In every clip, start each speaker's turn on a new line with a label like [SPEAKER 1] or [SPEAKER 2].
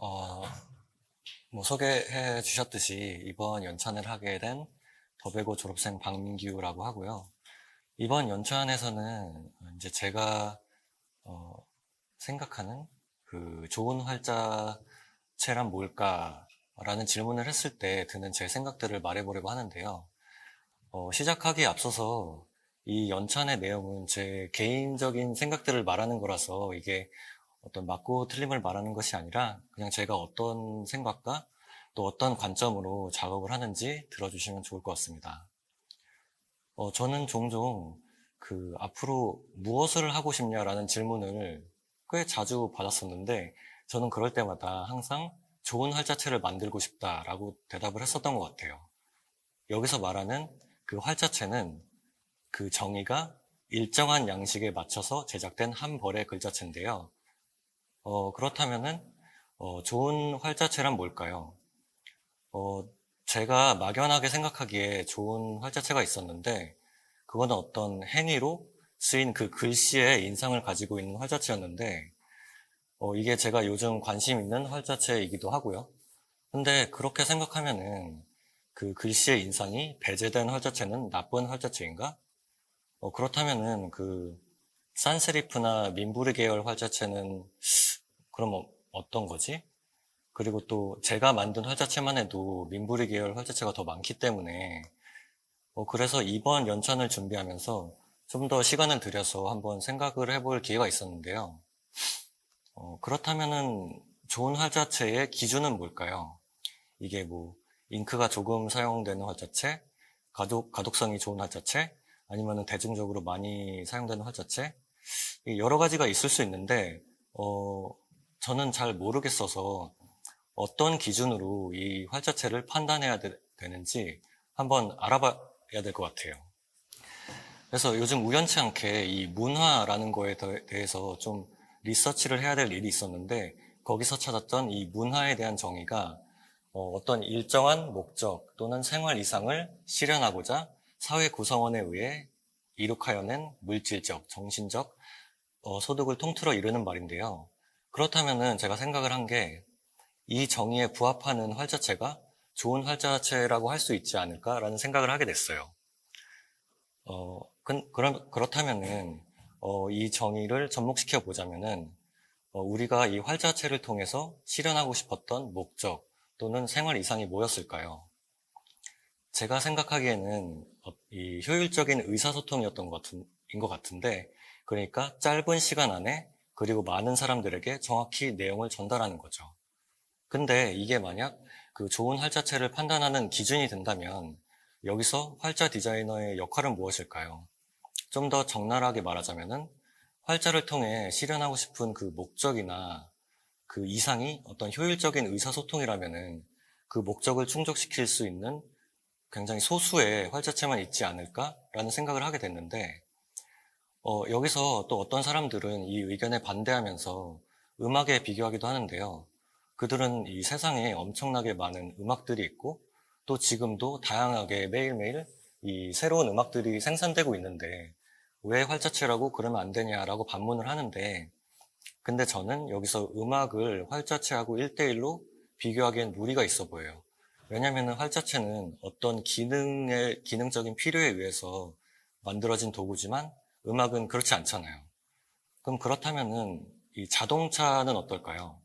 [SPEAKER 1] 어, 소개해 주셨듯이 이번 연찬을 하게 된 더베고 졸업생 박민규라고 하고요. 이번 연찬에서는 이제 제가 어, 생각하는 그 좋은 활자체란 뭘까라는 질문을 했을 때 드는 제 생각들을 말해보려고 하는데요. 시작하기에 앞서서 이 연찬의 내용은 제 개인적인 생각들을 말하는 거라서 이게 어떤 맞고 틀림을 말하는 것이 아니라 그냥 제가 어떤 생각과 또 어떤 관점으로 작업을 하는지 들어주시면 좋을 것 같습니다. 저는 종종 그 앞으로 무엇을 하고 싶냐라는 질문을 꽤 자주 받았었는데 저는 그럴 때마다 항상 좋은 활자체를 만들고 싶다라고 대답을 했었던 것 같아요. 여기서 말하는 그 활자체는 그 정의가 일정한 양식에 맞춰서 제작된 한 벌의 글자체인데요. 그렇다면은 좋은 활자체란 뭘까요? 어, 제가 막연하게 생각하기에 좋은 활자체가 있었는데 그거는 어떤 행위로 쓰인 그 글씨의 인상을 가지고 있는 활자체였는데 이게 제가 요즘 관심 있는 활자체이기도 하고요. 근데 그렇게 생각하면은 그 글씨의 인상이 배제된 활자체는 나쁜 활자체인가? 그렇다면은 그 산세리프나 민부리 계열 활자체는 그럼 어떤 거지? 그리고 또 제가 만든 활자체만 해도 민부리 계열 활자체가 더 많기 때문에 그래서 이번 연찬을 준비하면서 좀 더 시간을 들여서 한번 생각을 해볼 기회가 있었는데요. 그렇다면은 좋은 활자체의 기준은 뭘까요? 이게 뭐 잉크가 조금 사용되는 활자체, 가독성이 좋은 활자체, 아니면은 대중적으로 많이 사용되는 활자체, 여러 가지가 있을 수 있는데 저는 잘 모르겠어서 어떤 기준으로 이 활자체를 판단해야 되는지 한번 알아봐야 될 것 같아요. 그래서 요즘 우연치 않게 이 문화라는 거에 대해서 좀 리서치를 해야 될 일이 있었는데 거기서 찾았던 이 문화에 대한 정의가 어떤 일정한 목적 또는 생활 이상을 실현하고자 사회 구성원에 의해 이룩하여낸 물질적, 정신적 소득을 통틀어 이루는 말인데요. 그렇다면은 제가 생각을 한 게 이 정의에 부합하는 활자체가 좋은 활자체라고 할 수 있지 않을까라는 생각을 하게 됐어요. 그렇다면은 이 정의를 접목시켜 보자면은 우리가 이 활자체를 통해서 실현하고 싶었던 목적 또는 생활 이상이 뭐였을까요? 제가 생각하기에는 이 효율적인 의사소통이었던 것 같은데, 그러니까 짧은 시간 안에 그리고 많은 사람들에게 정확히 내용을 전달하는 거죠. 근데 이게 만약 그 좋은 활자체를 판단하는 기준이 된다면 여기서 활자 디자이너의 역할은 무엇일까요? 좀 더 적나라하게 말하자면은 활자를 통해 실현하고 싶은 그 목적이나 그 이상이 어떤 효율적인 의사소통이라면은 그 목적을 충족시킬 수 있는 굉장히 소수의 활자체만 있지 않을까라는 생각을 하게 됐는데 여기서 또 어떤 사람들은 이 의견에 반대하면서 음악에 비교하기도 하는데요. 그들은 이 세상에 엄청나게 많은 음악들이 있고 또 지금도 다양하게 매일매일 이 새로운 음악들이 생산되고 있는데 왜 활자체라고 그러면 안 되냐라고 반문을 하는데 근데 저는 여기서 음악을 활자체하고 1대1로 비교하기엔 무리가 있어 보여요. 왜냐하면 활자체는 어떤 기능적인 필요에 의해서 만들어진 도구지만 음악은 그렇지 않잖아요. 그럼 그렇다면은 이 자동차는 어떨까요?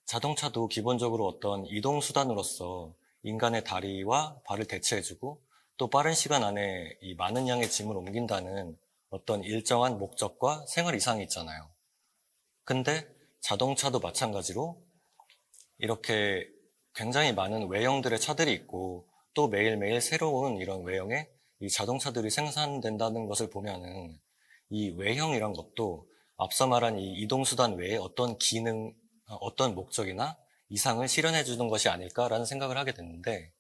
[SPEAKER 1] 자동차도 기본적으로 어떤 이동수단으로서 인간의 다리와 발을 대체해주고 또 빠른 시간 안에 이 많은 양의 짐을 옮긴다는 어떤 일정한 목적과 생활 이상이 있잖아요. 근데 자동차도 마찬가지로 이렇게 굉장히 많은 외형들의 차들이 있고 또 매일매일 새로운 이런 외형의 이 자동차들이 생산된다는 것을 보면은 이 외형이란 것도 앞서 말한 이 이동수단 외에 어떤 기능, 어떤 목적이나 이상을 실현해 주는 것이 아닐까라는 생각을 하게 됐는데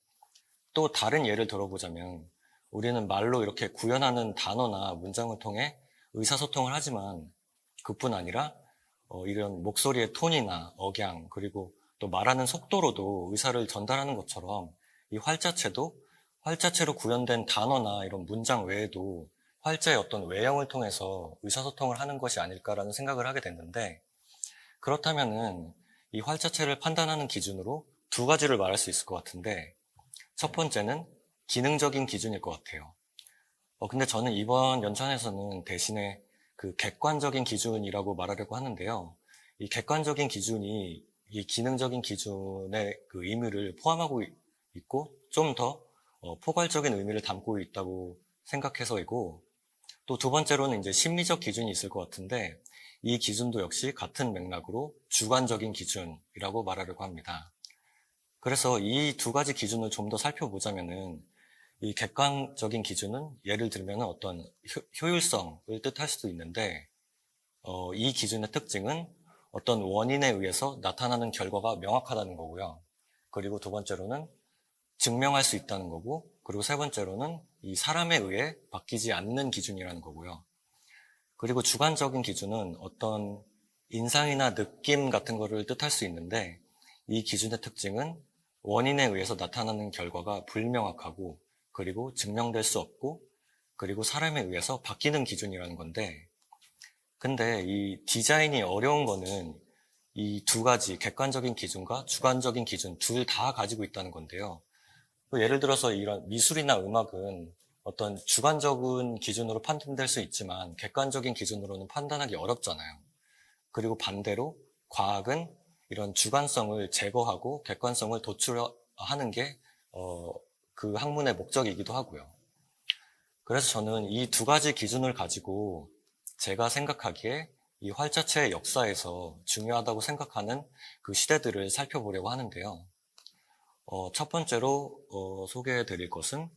[SPEAKER 1] 또 다른 예를 들어보자면 우리는 말로 이렇게 구현하는 단어나 문장을 통해 의사소통을 하지만 그뿐 아니라 이런 목소리의 톤이나 억양 그리고 또 말하는 속도로도 의사를 전달하는 것처럼 이 활자체도 활자체로 구현된 단어나 이런 문장 외에도 활자의 어떤 외형을 통해서 의사소통을 하는 것이 아닐까라는 생각을 하게 됐는데 그렇다면은 이 활자체를 판단하는 기준으로 두 가지를 말할 수 있을 것 같은데, 첫 번째는 기능적인 기준일 것 같아요. 근데 저는 이번 연찬에서는 대신에 그 객관적인 기준이라고 말하려고 하는데요. 이 객관적인 기준이 이 기능적인 기준의 그 의미를 포함하고 있고 좀 더 포괄적인 의미를 담고 있다고 생각해서이고, 또 두 번째로는 이제 심리적 기준이 있을 것 같은데, 이 기준도 역시 같은 맥락으로 주관적인 기준이라고 말하려고 합니다. 그래서 이 두 가지 기준을 좀 더 살펴보자면은, 이 객관적인 기준은 예를 들면 어떤 효율성을 뜻할 수도 있는데, 이 기준의 특징은 어떤 원인에 의해서 나타나는 결과가 명확하다는 거고요. 그리고 두 번째로는 증명할 수 있다는 거고, 그리고 세 번째로는 이 사람에 의해 바뀌지 않는 기준이라는 거고요. 그리고 주관적인 기준은 어떤 인상이나 느낌 같은 거를 뜻할 수 있는데, 이 기준의 특징은 원인에 의해서 나타나는 결과가 불명확하고, 그리고 증명될 수 없고, 그리고 사람에 의해서 바뀌는 기준이라는 건데, 근데 이 디자인이 어려운 거는 이 두 가지 객관적인 기준과 주관적인 기준 둘 다 가지고 있다는 건데요. 예를 들어서 이런 미술이나 음악은 어떤 주관적인 기준으로 판단될 수 있지만 객관적인 기준으로는 판단하기 어렵잖아요. 그리고 반대로 과학은 이런 주관성을 제거하고 객관성을 도출하는 게 그 학문의 목적이기도 하고요. 그래서 저는 이 두 가지 기준을 가지고 제가 생각하기에 이 활자체의 역사에서 중요하다고 생각하는 그 시대들을 살펴보려고 하는데요. 첫 번째로 소개해 드릴 것은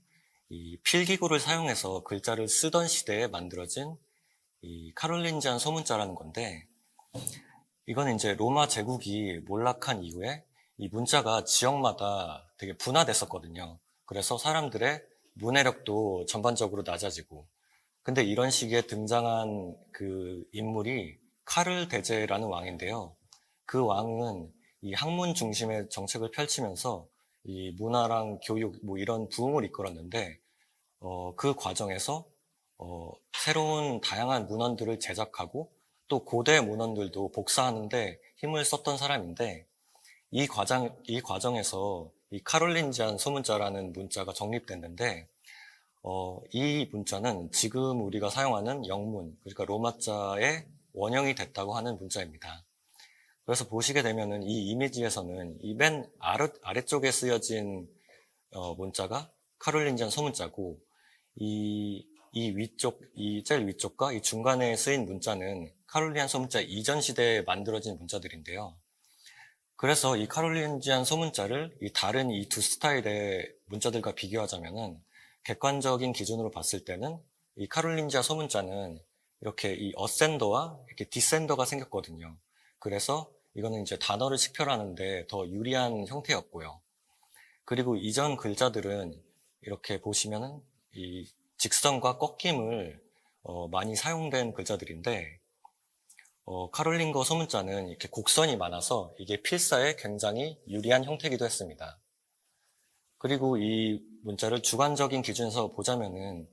[SPEAKER 1] 이 필기구를 사용해서 글자를 쓰던 시대에 만들어진 이 카롤린지안 소문자라는 건데, 이건 이제 로마 제국이 몰락한 이후에 이 문자가 지역마다 되게 분화됐었거든요. 그래서 사람들의 문해력도 전반적으로 낮아지고, 근데 이런 시기에 등장한 그 인물이 카를 대제라는 왕인데요. 그 왕은 이 학문 중심의 정책을 펼치면서 이 문화랑 교육 뭐 이런 부흥을 이끌었는데, 그 과정에서 새로운 다양한 문헌들을 제작하고 또 고대 문헌들도 복사하는데 힘을 썼던 사람인데, 이 과정에서 이 카롤린지안 소문자라는 문자가 정립됐는데, 이 문자는 지금 우리가 사용하는 영문, 그러니까 로마자의 원형이 됐다고 하는 문자입니다. 그래서 보시게 되면은 이 이미지에서는 이 맨 아래쪽에 쓰여진 문자가 카롤린지안 소문자고, 이 제일 위쪽과 이 중간에 쓰인 문자는 카롤리안 소문자 이전 시대에 만들어진 문자들인데요. 그래서 이 카롤린지안 소문자를 이 다른 이 두 스타일의 문자들과 비교하자면은, 객관적인 기준으로 봤을 때는 이 카롤린지아 소문자는 이렇게 이 어센더와 이렇게 디센더가 생겼거든요. 그래서 이거는 이제 단어를 식별하는데 더 유리한 형태였고요. 그리고 이전 글자들은 이렇게 보시면은 이 직선과 꺾임을 많이 사용된 글자들인데, 카롤링거 소문자는 이렇게 곡선이 많아서 이게 필사에 굉장히 유리한 형태이기도 했습니다. 그리고 이 문자를 주관적인 기준에서 보자면은,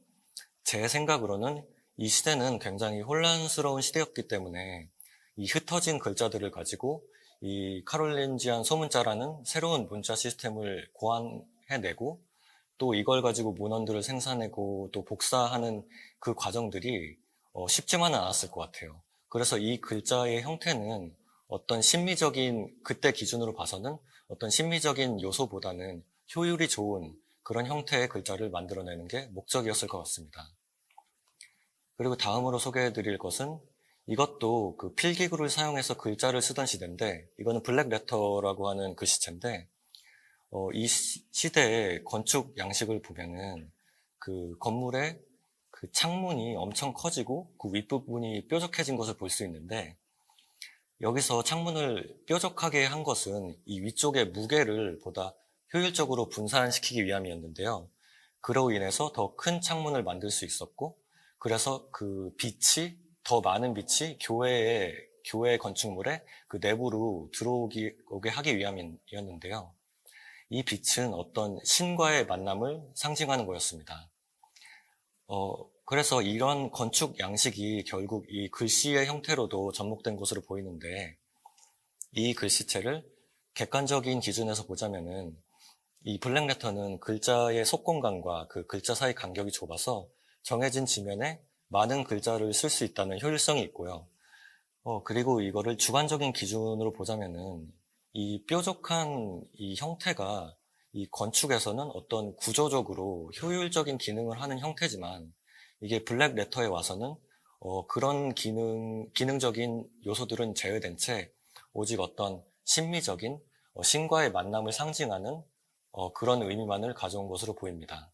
[SPEAKER 1] 제 생각으로는 이 시대는 굉장히 혼란스러운 시대였기 때문에 이 흩어진 글자들을 가지고 이 카롤린지안 소문자라는 새로운 문자 시스템을 고안해내고, 또 이걸 가지고 문헌들을 생산하고 또 복사하는 그 과정들이 쉽지만은 않았을 것 같아요. 그래서 이 글자의 형태는 어떤 심미적인, 그때 기준으로 봐서는 어떤 심미적인 요소보다는 효율이 좋은 그런 형태의 글자를 만들어내는 게 목적이었을 것 같습니다. 그리고 다음으로 소개해 드릴 것은, 이것도 그 필기구를 사용해서 글자를 쓰던 시대인데, 이거는 블랙 레터라고 하는 글씨체인데, 이 시대의 건축 양식을 보면은 그 건물의 그 창문이 엄청 커지고 그 윗부분이 뾰족해진 것을 볼 수 있는데, 여기서 창문을 뾰족하게 한 것은 이 위쪽의 무게를 보다 효율적으로 분산시키기 위함이었는데요. 그로 인해서 더 큰 창문을 만들 수 있었고, 그래서 그 빛이, 더 많은 빛이 교회 건축물의 그 내부로 오게 하기 위함이었는데요. 이 빛은 어떤 신과의 만남을 상징하는 거였습니다. 그래서 이런 건축 양식이 결국 이 글씨의 형태로도 접목된 것으로 보이는데, 이 글씨체를 객관적인 기준에서 보자면은 이 블랙레터는 글자의 속공간과 그 글자 사이 간격이 좁아서 정해진 지면에 많은 글자를 쓸 수 있다는 효율성이 있고요. 그리고 이거를 주관적인 기준으로 보자면은 이 뾰족한 이 형태가 이 건축에서는 어떤 구조적으로 효율적인 기능을 하는 형태지만 이게 블랙 레터에 와서는 그런 기능적인 요소들은 제외된 채 오직 어떤 심미적인 신과의 만남을 상징하는 그런 의미만을 가져온 것으로 보입니다.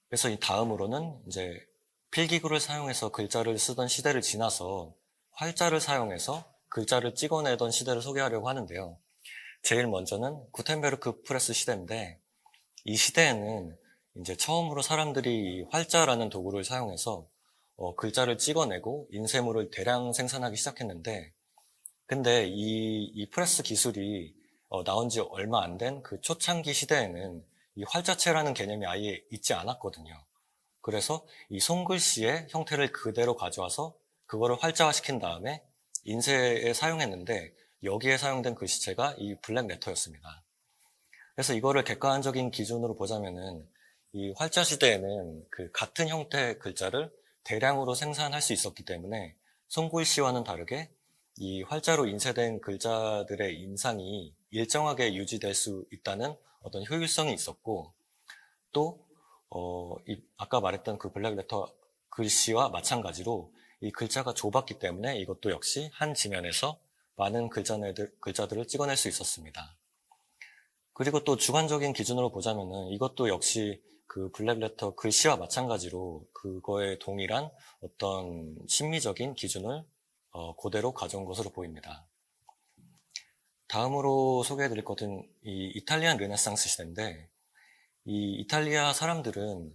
[SPEAKER 1] 그래서 이 다음으로는 이제 필기구를 사용해서 글자를 쓰던 시대를 지나서 활자를 사용해서 글자를 찍어내던 시대를 소개하려고 하는데요. 제일 먼저는 구텐베르크 프레스 시대인데 이 시대에는 이제 처음으로 사람들이 이 활자라는 도구를 사용해서 글자를 찍어내고 인쇄물을 대량 생산하기 시작했는데 근데 이 프레스 기술이 나온 지 얼마 안 된 그 초창기 시대에는 이 활자체라는 개념이 아예 있지 않았거든요. 그래서 이 손글씨의 형태를 그대로 가져와서 그거를 활자화시킨 다음에 인쇄에 사용했는데 여기에 사용된 글씨체가 이 블랙 레터였습니다. 그래서 이거를 객관적인 기준으로 보자면은 이 활자 시대에는 그 같은 형태의 글자를 대량으로 생산할 수 있었기 때문에 손글씨와는 다르게 이 활자로 인쇄된 글자들의 인상이 일정하게 유지될 수 있다는 어떤 효율성이 있었고 또 아까 말했던 그 블랙 레터 글씨와 마찬가지로 이 글자가 좁았기 때문에 이것도 역시 한 지면에서 많은 글자들을 찍어낼 수 있었습니다. 그리고 또 주관적인 기준으로 보자면은 이것도 역시 그 블랙 레터 글씨와 마찬가지로 그거에 동일한 어떤 심미적인 기준을 그대로 가져온 것으로 보입니다. 다음으로 소개해드릴 것은 이 이탈리안 르네상스 시대인데 이 이탈리아 사람들은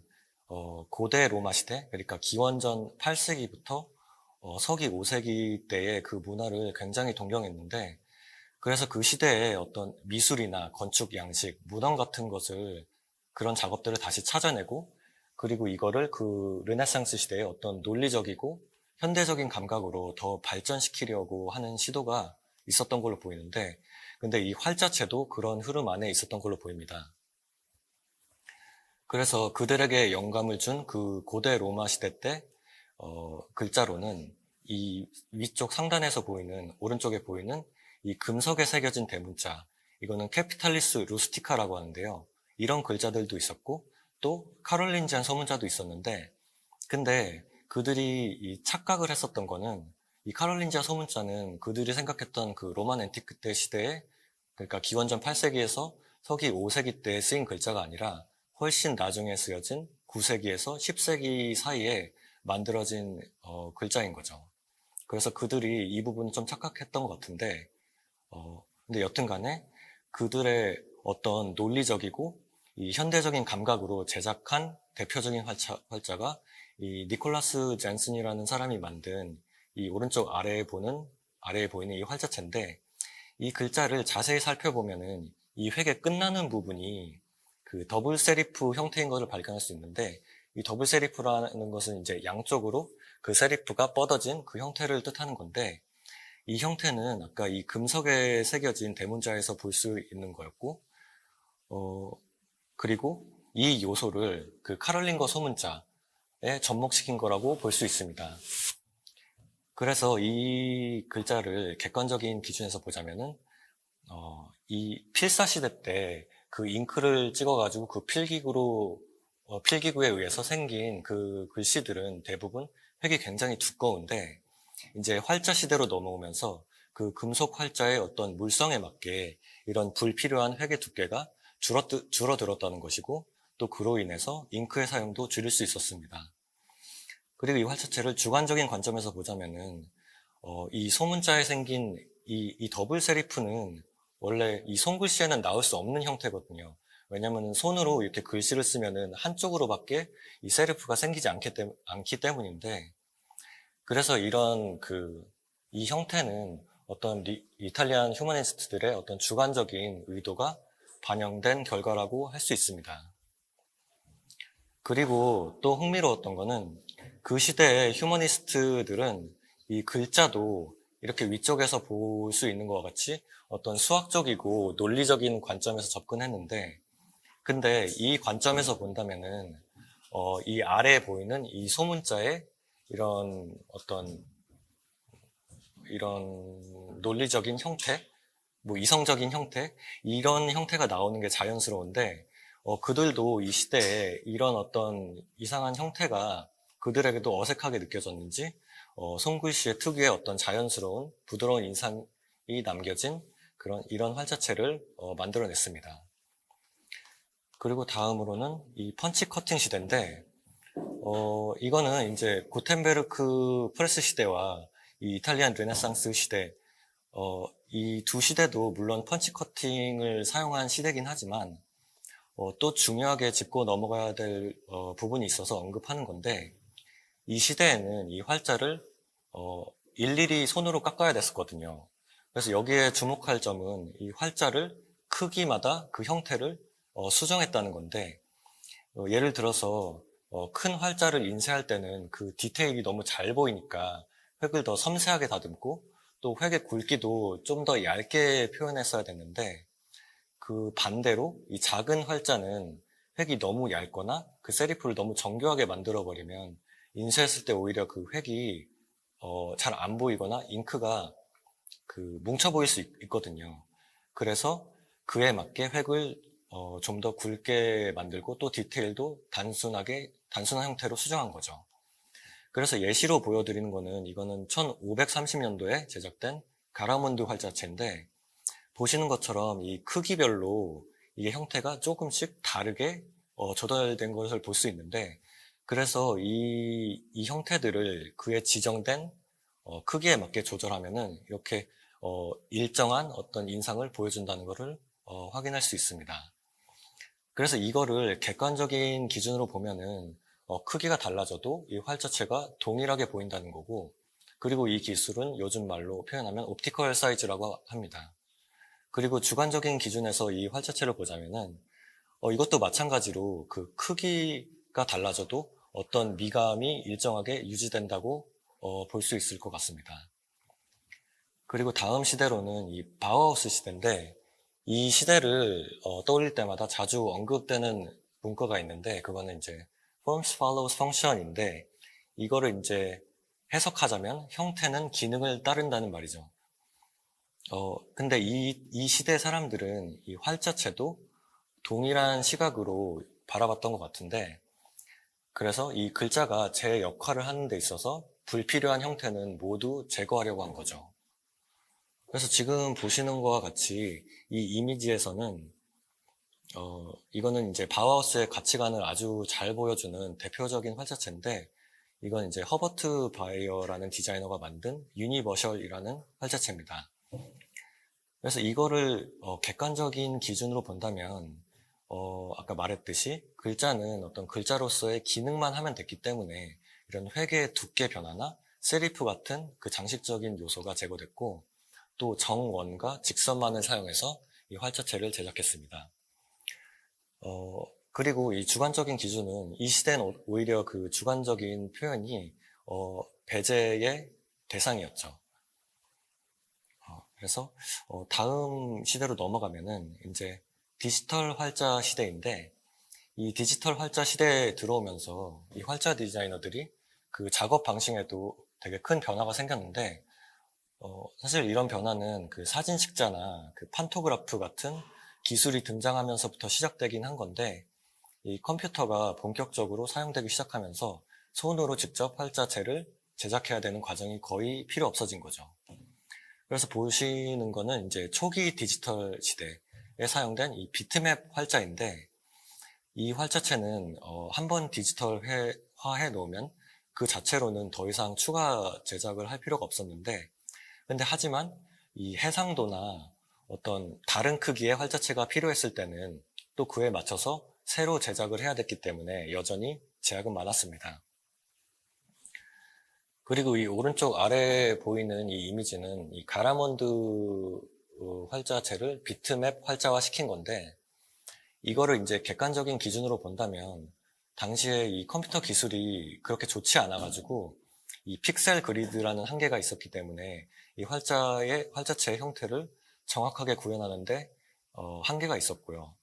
[SPEAKER 1] 고대 로마 시대, 그러니까 기원전 8세기부터 서기 5세기 때의 그 문화를 굉장히 동경했는데 그래서 그 시대에 어떤 미술이나 건축 양식, 문헌 같은 것을 그런 작업들을 다시 찾아내고 그리고 이거를 그 르네상스 시대의 어떤 논리적이고 현대적인 감각으로 더 발전시키려고 하는 시도가 있었던 걸로 보이는데 근데 이 활자체도 그런 흐름 안에 있었던 걸로 보입니다. 그래서 그들에게 영감을 준 그 고대 로마 시대 때 글자로는 이 위쪽 상단에서 보이는 오른쪽에 보이는 이 금석에 새겨진 대문자 이거는 캐피탈리스 루스티카라고 하는데요. 이런 글자들도 있었고 또 카롤린지안 소문자도 있었는데 근데 그들이 이 착각을 했었던 거는 이 카롤린지아 소문자는 그들이 생각했던 그 로만 앤티크 때 시대에 그러니까 기원전 8세기에서 서기 5세기 때 쓰인 글자가 아니라 훨씬 나중에 쓰여진 9세기에서 10세기 사이에 만들어진 글자인 거죠. 그래서 그들이 이 부분을 좀 착각했던 것 같은데 근데 여튼 간에 그들의 어떤 논리적이고 이 현대적인 감각으로 제작한 대표적인 활자가 이 니콜라스 젠슨이라는 사람이 만든 이 오른쪽 아래에 보이는 이 활자체인데 이 글자를 자세히 살펴보면은 이 획의 끝나는 부분이 그 더블 세리프 형태인 것을 발견할 수 있는데 이 더블 세리프라는 것은 이제 양쪽으로 그 세리프가 뻗어진 그 형태를 뜻하는 건데 이 형태는 아까 이 금석에 새겨진 대문자에서 볼 수 있는 거였고 그리고 이 요소를 그 카롤링거 소문자에 접목시킨 거라고 볼 수 있습니다. 그래서 이 글자를 객관적인 기준에서 보자면은 이 필사시대 때 그 잉크를 찍어가지고 그 필기구에 의해서 생긴 그 글씨들은 대부분 획이 굉장히 두꺼운데 이제 활자 시대로 넘어오면서 그 금속 활자의 어떤 물성에 맞게 이런 불필요한 획의 두께가 줄어들었다는 것이고 또 그로 인해서 잉크의 사용도 줄일 수 있었습니다. 그리고 이 활자체를 주관적인 관점에서 보자면은 이 소문자에 생긴 이 더블 세리프는 원래 이 손글씨에는 나올 수 없는 형태거든요. 왜냐하면 손으로 이렇게 글씨를 쓰면은 한쪽으로밖에 이 세리프가 생기지 않기 때문인데 그래서 이런 이 형태는 어떤 이탈리안 휴머니스트들의 어떤 주관적인 의도가 반영된 결과라고 할 수 있습니다. 그리고 또 흥미로웠던 거는 그 시대의 휴머니스트들은 이 글자도 이렇게 위쪽에서 볼 수 있는 것과 같이 어떤 수학적이고 논리적인 관점에서 접근했는데, 근데 이 관점에서 본다면은 이 아래에 보이는 이 소문자의 이런 어떤 이런 논리적인 형태, 뭐 이성적인 형태, 이런 형태가 나오는 게 자연스러운데, 그들도 이 시대에 이런 어떤 이상한 형태가 그들에게도 어색하게 느껴졌는지, 손글씨의 특유의 어떤 자연스러운 부드러운 인상이 남겨진 이런 활자체를 만들어냈습니다. 그리고 다음으로는 이 펀치 커팅 시대인데, 이거는 이제 구텐베르크 프레스 시대와 이 이탈리안 르네상스 시대, 이 두 시대도 물론 펀치 커팅을 사용한 시대긴 하지만, 또 중요하게 짚고 넘어가야 될 부분이 있어서 언급하는 건데, 이 시대에는 이 활자를 일일이 손으로 깎아야 됐었거든요. 그래서 여기에 주목할 점은 이 활자를 크기마다 그 형태를 수정했다는 건데, 예를 들어서 큰 활자를 인쇄할 때는 그 디테일이 너무 잘 보이니까 획을 더 섬세하게 다듬고, 또 획의 굵기도 좀 더 얇게 표현했어야 됐는데, 그 반대로 이 작은 활자는 획이 너무 얇거나 그 세리프를 너무 정교하게 만들어버리면 인쇄했을 때 오히려 그 획이 잘 안 보이거나 잉크가 그 뭉쳐 보일 수 있거든요. 그래서 그에 맞게 획을 좀 더 굵게 만들고 또 디테일도 단순한 형태로 수정한 거죠. 그래서 예시로 보여드리는 거는 이거는 1530년도에 제작된 가라몬드 활자체인데, 보시는 것처럼 이 크기별로 이게 형태가 조금씩 다르게 조달된 것을 볼 수 있는데, 그래서 이 형태들을 그에 지정된 크기에 맞게 조절하면은 이렇게 일정한 어떤 인상을 보여준다는 것을 확인할 수 있습니다. 그래서 이거를 객관적인 기준으로 보면은 크기가 달라져도 이 활자체가 동일하게 보인다는 거고, 그리고 이 기술은 요즘 말로 표현하면 옵티컬 사이즈라고 합니다. 그리고 주관적인 기준에서 이 활자체를 보자면은 이것도 마찬가지로 그 크기가 달라져도 어떤 미감이 일정하게 유지된다고 볼 수 있을 것 같습니다. 그리고 다음 시대로는 이 바우하우스 시대인데, 이 시대를 떠올릴 때마다 자주 언급되는 문구가 있는데, 그거는 이제 forms follows function인데, 이거를 이제 해석하자면 형태는 기능을 따른다는 말이죠. 근데 이 시대 사람들은 이 활자체도 동일한 시각으로 바라봤던 것 같은데, 그래서 이 글자가 제 역할을 하는 데 있어서 불필요한 형태는 모두 제거하려고 한 거죠. 그래서 지금 보시는 것과 같이 이 이미지에서는 이거는 이제 바우하우스의 가치관을 아주 잘 보여주는 대표적인 활자체인데, 이건 이제 허버트 바이어라는 디자이너가 만든 유니버셜이라는 활자체입니다. 그래서 이거를 객관적인 기준으로 본다면 아까 말했듯이 글자는 어떤 글자로서의 기능만 하면 됐기 때문에 이런 획의 두께 변화나 세리프 같은 그 장식적인 요소가 제거됐고, 또 정원과 직선만을 사용해서 이 활자체를 제작했습니다. 그리고 이 주관적인 기준은 이 시대는 오히려 그 주관적인 표현이 배제의 대상이었죠. 그래서 다음 시대로 넘어가면은 이제 디지털 활자 시대인데, 이 디지털 활자 시대에 들어오면서 이 활자 디자이너들이 그 작업 방식에도 되게 큰 변화가 생겼는데, 사실 이런 변화는 그 사진 식자나 그 판토그라프 같은 기술이 등장하면서부터 시작되긴 한 건데, 이 컴퓨터가 본격적으로 사용되기 시작하면서 손으로 직접 활자체를 제작해야 되는 과정이 거의 필요 없어진 거죠. 그래서 보시는 거는 이제 초기 디지털 시대에 사용된 이 비트맵 활자인데, 이 활자체는 한번 디지털화해 놓으면 그 자체로는 더 이상 추가 제작을 할 필요가 없었는데, 근데 하지만 이 해상도나 어떤 다른 크기의 활자체가 필요했을 때는 또 그에 맞춰서 새로 제작을 해야 됐기 때문에 여전히 제약은 많았습니다. 그리고 이 오른쪽 아래에 보이는 이 이미지는 이 가라몬드 활자체를 비트맵 활자화 시킨 건데, 이거를 이제 객관적인 기준으로 본다면 당시에 이 컴퓨터 기술이 그렇게 좋지 않아가지고 이 픽셀 그리드라는 한계가 있었기 때문에 이 활자체의 형태를 정확하게 구현하는데 한계가 있었고요.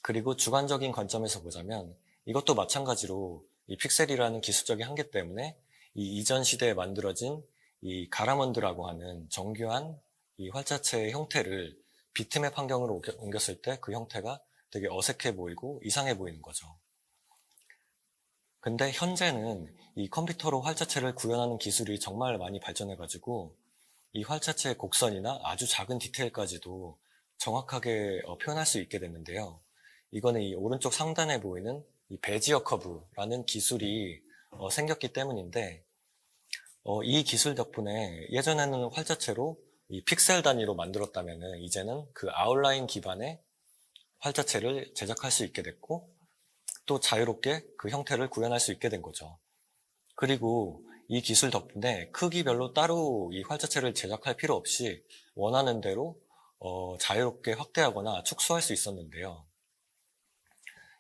[SPEAKER 1] 그리고 주관적인 관점에서 보자면 이것도 마찬가지로 이 픽셀이라는 기술적인 한계 때문에 이 이전 시대에 만들어진 이 가라몬드라고 하는 정교한 이 활자체의 형태를 비트맵 환경으로 옮겼을 때 그 형태가 되게 어색해 보이고 이상해 보이는 거죠. 근데 현재는 이 컴퓨터로 활자체를 구현하는 기술이 정말 많이 발전해가지고 이 활자체의 곡선이나 아주 작은 디테일까지도 정확하게 표현할 수 있게 됐는데요. 이거는 이 오른쪽 상단에 보이는 이 베지어 커브라는 기술이 생겼기 때문인데 이 기술 덕분에 예전에는 활자체로 이 픽셀 단위로 만들었다면은 이제는 그 아웃라인 기반의 활자체를 제작할 수 있게 됐고 또 자유롭게 그 형태를 구현할 수 있게 된 거죠. 그리고 이 기술 덕분에 크기별로 따로 이 활자체를 제작할 필요 없이 원하는 대로 자유롭게 확대하거나 축소할 수 있었는데요.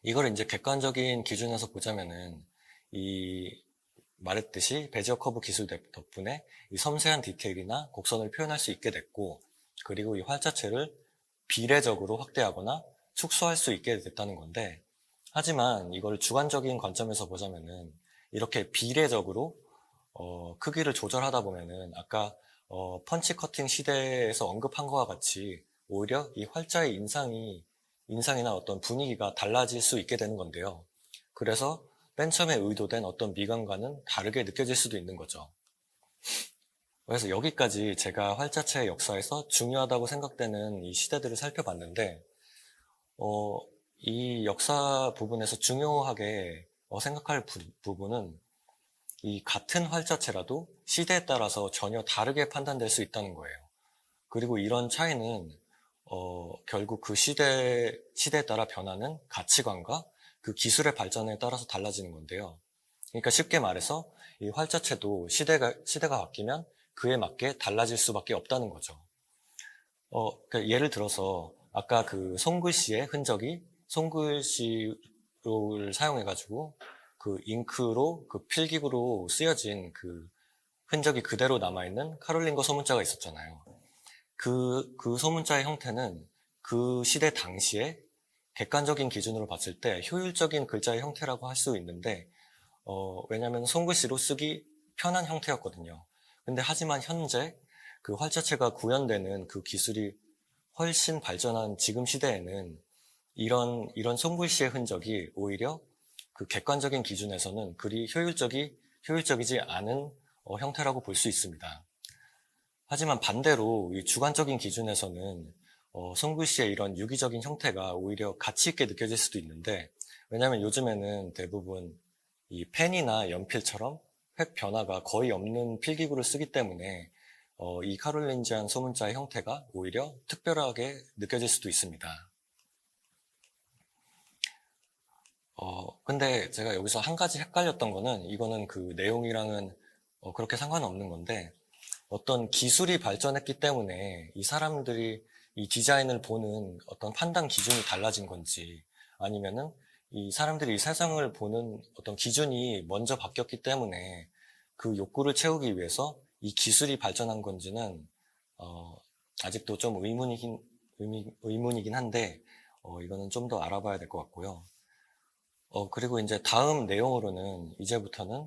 [SPEAKER 1] 이걸 이제 객관적인 기준에서 보자면은 이 말했듯이 베지어 커브 기술 덕분에 이 섬세한 디테일이나 곡선을 표현할 수 있게 됐고, 그리고 이 활자체를 비례적으로 확대하거나 축소할 수 있게 됐다는 건데, 하지만 이걸 주관적인 관점에서 보자면은 이렇게 비례적으로 크기를 조절하다 보면은 아까 펀치 커팅 시대에서 언급한 것과 같이 오히려 이 활자의 인상이나 어떤 분위기가 달라질 수 있게 되는 건데요. 그래서 맨 처음에 의도된 어떤 미감과는 다르게 느껴질 수도 있는 거죠. 그래서 여기까지 제가 활자체의 역사에서 중요하다고 생각되는 이 시대들을 살펴봤는데, 이 역사 부분에서 중요하게 생각할 부분은 이 같은 활자체라도 시대에 따라서 전혀 다르게 판단될 수 있다는 거예요. 그리고 이런 차이는 결국 그 시대에 따라 변하는 가치관과 그 기술의 발전에 따라서 달라지는 건데요. 그러니까 쉽게 말해서 이 활자체도 시대가 바뀌면 그에 맞게 달라질 수밖에 없다는 거죠. 그러니까 예를 들어서 아까 그 손글씨의 흔적이 손글씨를 사용해가지고 그 잉크로 그 필기구로 쓰여진 그 흔적이 그대로 남아있는 카롤링거 소문자가 있었잖아요. 그 소문자의 형태는 그 시대 당시에 객관적인 기준으로 봤을 때 효율적인 글자의 형태라고 할 수 있는데, 왜냐하면 손글씨로 쓰기 편한 형태였거든요. 근데 하지만 현재 그 활자체가 구현되는 그 기술이 훨씬 발전한 지금 시대에는 이런 손글씨의 흔적이 오히려 그 객관적인 기준에서는 그리 효율적이지 않은 형태라고 볼 수 있습니다. 하지만 반대로 이 주관적인 기준에서는 손글씨의 이런 유기적인 형태가 오히려 가치 있게 느껴질 수도 있는데, 왜냐하면 요즘에는 대부분 이 펜이나 연필처럼 획 변화가 거의 없는 필기구를 쓰기 때문에 이 카롤린지안 소문자의 형태가 오히려 특별하게 느껴질 수도 있습니다. 근데 제가 여기서 한 가지 헷갈렸던 거는, 이거는 그 내용이랑은 그렇게 상관없는 건데, 어떤 기술이 발전했기 때문에 이 사람들이 이 디자인을 보는 어떤 판단 기준이 달라진 건지, 아니면은 이 사람들이 이 세상을 보는 어떤 기준이 먼저 바뀌었기 때문에 그 욕구를 채우기 위해서 이 기술이 발전한 건지는 아직도 좀 의문이긴 한데 이거는 좀 더 알아봐야 될 것 같고요. 그리고 이제 다음 내용으로는 이제부터는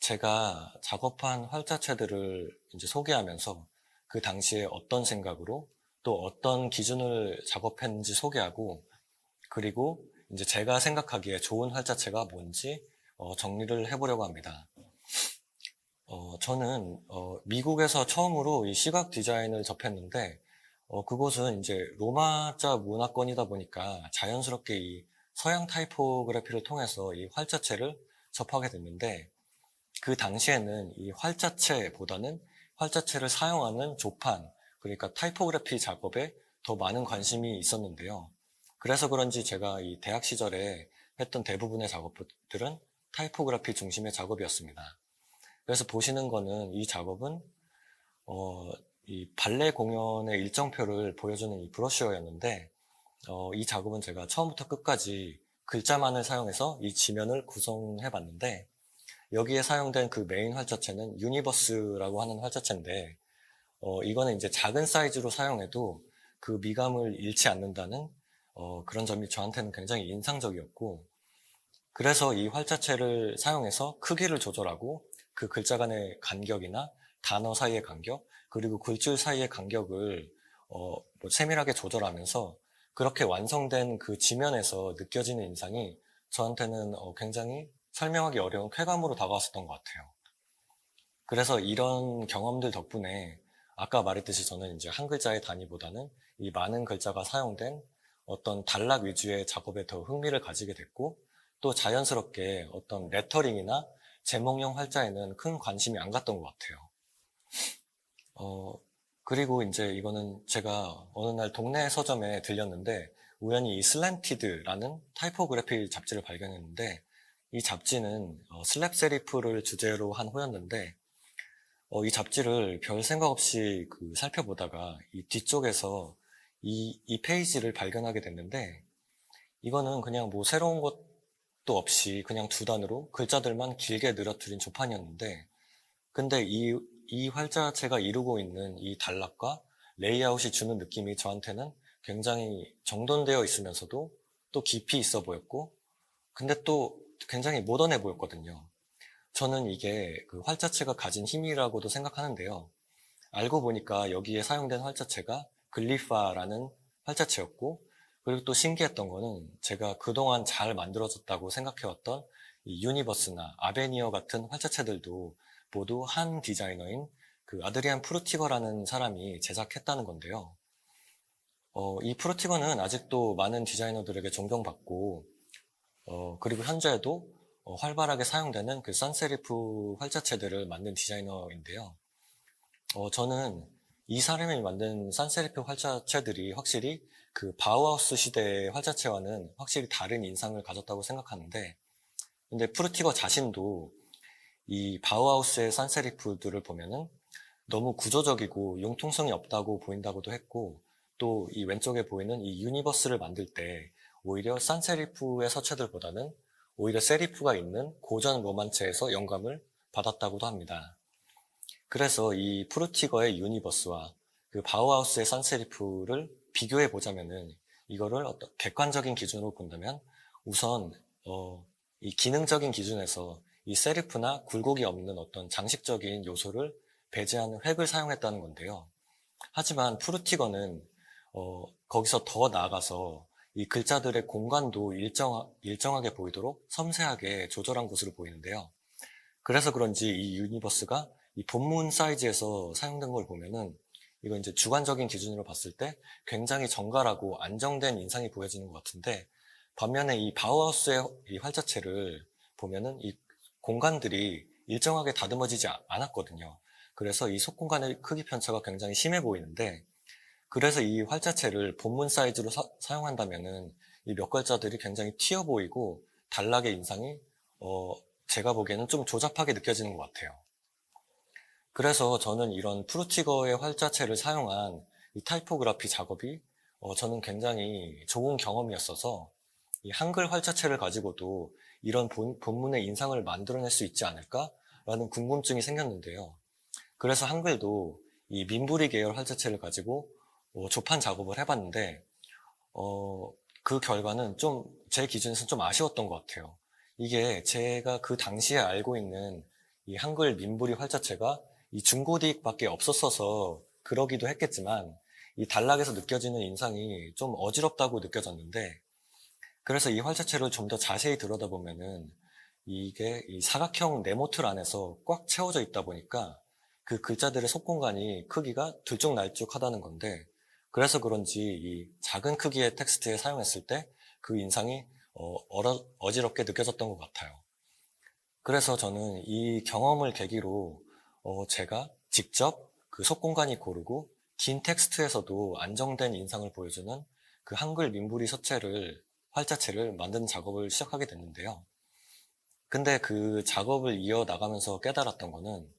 [SPEAKER 1] 제가 작업한 활자체들을 이제 소개하면서 그 당시에 어떤 생각으로 또 어떤 기준을 작업했는지 소개하고, 그리고 이제 제가 생각하기에 좋은 활자체가 뭔지 정리를 해보려고 합니다. 저는 미국에서 처음으로 이 시각 디자인을 접했는데 그곳은 이제 로마자 문화권이다 보니까 자연스럽게 이 서양 타이포그래피를 통해서 이 활자체를 접하게 됐는데, 그 당시에는 이 활자체보다는 활자체를 사용하는 조판, 그러니까 타이포그래피 작업에 더 많은 관심이 있었는데요. 그래서 그런지 제가 이 대학 시절에 했던 대부분의 작업들은 타이포그래피 중심의 작업이었습니다. 그래서 보시는 거는 이 작업은 이 발레 공연의 일정표를 보여주는 이 브로셔였는데, 이 작업은 제가 처음부터 끝까지 글자만을 사용해서 이 지면을 구성해 봤는데, 여기에 사용된 그 메인 활자체는 유니버스라고 하는 활자체인데, 이거는 이제 작은 사이즈로 사용해도 그 미감을 잃지 않는다는 그런 점이 저한테는 굉장히 인상적이었고, 그래서 이 활자체를 사용해서 크기를 조절하고 그 글자 간의 간격이나 단어 사이의 간격, 그리고 글줄 사이의 간격을 뭐 세밀하게 조절하면서 그렇게 완성된 그 지면에서 느껴지는 인상이 저한테는 굉장히 설명하기 어려운 쾌감으로 다가왔었던 것 같아요. 그래서 이런 경험들 덕분에 아까 말했듯이 저는 이제 한 글자의 단위보다는 이 많은 글자가 사용된 어떤 단락 위주의 작업에 더 흥미를 가지게 됐고, 또 자연스럽게 어떤 레터링이나 제목용 활자에는 큰 관심이 안 갔던 것 같아요. 그리고 이제 이거는 제가 어느 날 동네 서점에 들렸는데 우연히 이 슬랜티드라는 타이포그래피 잡지를 발견했는데, 이 잡지는 슬랩 세리프를 주제로 한 호였는데, 이 잡지를 별 생각 없이 살펴보다가 이 뒤쪽에서 이 페이지를 발견하게 됐는데, 이거는 그냥 뭐 새로운 것도 없이 그냥 두 단으로 글자들만 길게 늘어뜨린 조판이었는데, 근데 이 활자체가 이루고 있는 이 단락과 레이아웃이 주는 느낌이 저한테는 굉장히 정돈되어 있으면서도 또 깊이 있어 보였고, 근데 또 굉장히 모던해 보였거든요. 저는 이게 그 활자체가 가진 힘이라고도 생각하는데요. 알고 보니까 여기에 사용된 활자체가 글리파라는 활자체였고, 그리고 또 신기했던 거는 제가 그동안 잘 만들어졌다고 생각해왔던 이 유니버스나 아베니어 같은 활자체들도 모두 한 디자이너인 그 아드리안 프루티거라는 사람이 제작했다는 건데요. 이 프루티거는 아직도 많은 디자이너들에게 존경받고, 그리고 현재에도 활발하게 사용되는 그 산세리프 활자체들을 만든 디자이너인데요. 저는 이 사람이 만든 산세리프 활자체들이 확실히 그 바우하우스 시대의 활자체와는 확실히 다른 인상을 가졌다고 생각하는데, 근데 프루티거 자신도 이 바우하우스의 산세리프들을 보면은 너무 구조적이고 융통성이 없다고 보인다고도 했고, 또 이 왼쪽에 보이는 이 유니버스를 만들 때 오히려 산세리프의 서체들보다는 오히려 세리프가 있는 고전 로만체에서 영감을 받았다고도 합니다. 그래서 이 프루티거의 유니버스와 그 바우하우스의 산세리프를 비교해 보자면은, 이거를 어떤 객관적인 기준으로 본다면 우선 이 기능적인 기준에서 이 세리프나 굴곡이 없는 어떤 장식적인 요소를 배제하는 획을 사용했다는 건데요. 하지만 프루티거는 거기서 더 나아가서 이 글자들의 공간도 일정하게 보이도록 섬세하게 조절한 것으로 보이는데요. 그래서 그런지 이 유니버스가 이 본문 사이즈에서 사용된 걸 보면은, 이건 이제 주관적인 기준으로 봤을 때 굉장히 정갈하고 안정된 인상이 보여지는 것 같은데, 반면에 이 바우하우스의 이 활자체를 보면은 이 공간들이 일정하게 다듬어지지 않았거든요. 그래서 이 속공간의 크기 편차가 굉장히 심해 보이는데, 그래서 이 활자체를 본문 사이즈로 사용한다면은 이 몇 글자들이 굉장히 튀어 보이고 단락의 인상이 제가 보기에는 좀 조잡하게 느껴지는 것 같아요. 그래서 저는 이런 프루티거의 활자체를 사용한 이 타이포그라피 작업이 저는 굉장히 좋은 경험이었어서, 이 한글 활자체를 가지고도 이런 본문의 인상을 만들어낼 수 있지 않을까라는 궁금증이 생겼는데요. 그래서 한글도 이 민부리 계열 활자체를 가지고 조판 작업을 해봤는데, 그 결과는 좀 제 기준에서는 좀 아쉬웠던 것 같아요. 이게 제가 그 당시에 알고 있는 이 한글 민부리 활자체가 이 중고딕밖에 없었어서 그러기도 했겠지만, 이 단락에서 느껴지는 인상이 좀 어지럽다고 느껴졌는데, 그래서 이 활자체를 좀 더 자세히 들여다보면은 이게 이 사각형 네모틀 안에서 꽉 채워져 있다 보니까 그 글자들의 속공간이 크기가 들쭉날쭉하다는 건데, 그래서 그런지 이 작은 크기의 텍스트에 사용했을 때 그 인상이 어지럽게 느껴졌던 것 같아요. 그래서 저는 이 경험을 계기로 제가 직접 그 속공간이 고르고 긴 텍스트에서도 안정된 인상을 보여주는 그 한글 민부리 활자체를 만드는 작업을 시작하게 됐는데요. 근데 그 작업을 이어나가면서 깨달았던 거는,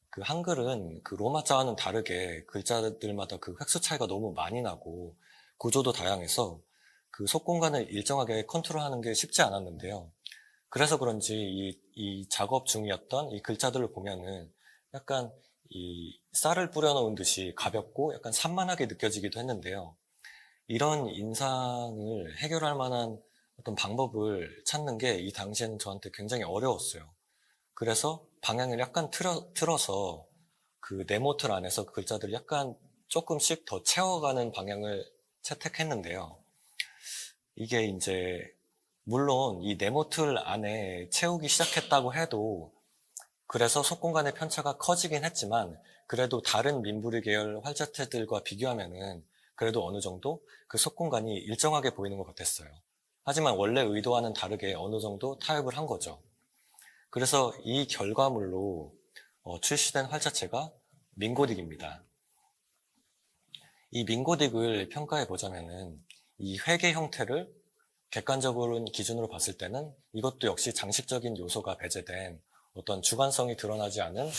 [SPEAKER 1] 그 한글은 그 로마자와는 다르게 글자들마다 그 획수 차이가 너무 많이 나고 구조도 다양해서 그 속공간을 일정하게 컨트롤하는 게 쉽지 않았는데요. 그래서 그런지 이 작업 중이었던 이 글자들을 보면은 약간 이 쌀을 뿌려놓은 듯이 가볍고 약간 산만하게 느껴지기도 했는데요. 이런 인상을 해결할 만한 어떤 방법을 찾는 게 이 당시에는 저한테 굉장히 어려웠어요. 그래서 방향을 약간 틀어서 그 네모틀 안에서 그 글자들을 약간 조금씩 더 채워가는 방향을 채택했는데요. 이게 이제 물론 이 네모틀 안에 채우기 시작했다고 해도 그래서 속공간의 편차가 커지긴 했지만 그래도 다른 민부리 계열 활자체들과 비교하면은 그래도 어느 정도 그 속공간이 일정하게 보이는 것 같았어요. 하지만 원래 의도와는 다르게 어느 정도 타협을 한 거죠. 그래서 이 결과물로 출시된 활자체가 민고딕입니다. 이 민고딕을 평가해 보자면은 이 회계 형태를 객관적으로 기준으로 봤을 때는 이것도 역시 장식적인 요소가 배제된 어떤 주관성이 드러나지 않은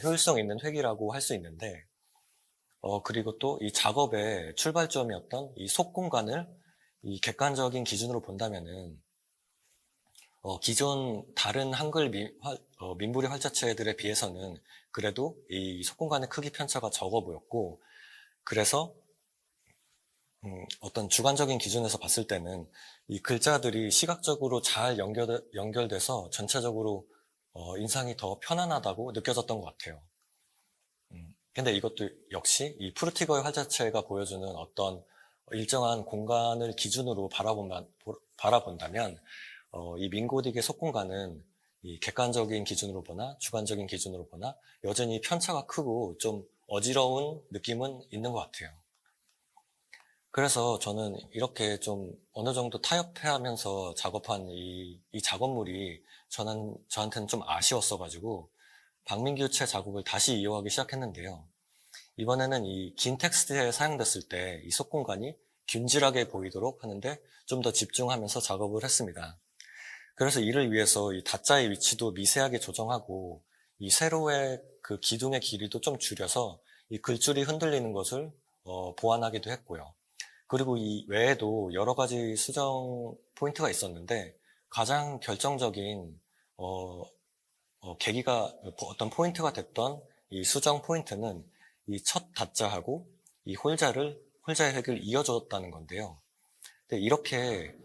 [SPEAKER 1] 효율성 있는 획이라고 할 수 있는데 그리고 또 이 작업의 출발점이었던 이 속공간을 이 객관적인 기준으로 본다면은 기존 다른 한글 민부리 활자체들에 비해서는 그래도 이 속공간의 크기 편차가 적어 보였고 그래서 어떤 주관적인 기준에서 봤을 때는 이 글자들이 시각적으로 잘 연결돼서 전체적으로 인상이 더 편안하다고 느껴졌던 것 같아요. 근데 이것도 역시 이 프루티거의 활자체가 보여주는 어떤 일정한 공간을 기준으로 바라본다면 이 민고딕의 속공간은 이 객관적인 기준으로 보나 주관적인 기준으로 보나 여전히 편차가 크고 좀 어지러운 느낌은 있는 것 같아요. 그래서 저는 이렇게 좀 어느 정도 타협해하면서 작업한 이 작업물이 저한테는 좀 아쉬웠어가지고 박민규체 작업을 다시 이어가기 시작했는데요. 이번에는 이 긴 텍스트에 사용됐을 때 이 속공간이 균질하게 보이도록 하는데 좀 더 집중하면서 작업을 했습니다. 그래서 이를 위해서 이 다자의 위치도 미세하게 조정하고 이 세로의 그 기둥의 길이도 좀 줄여서 이 글줄이 흔들리는 것을 보완하기도 했고요. 그리고 이 외에도 여러 가지 수정 포인트가 있었는데 가장 결정적인 계기가 어떤 포인트가 됐던 이 수정 포인트는 이 첫 다자하고 이 홀자의 획을 이어줬다는 건데요. 근데 이렇게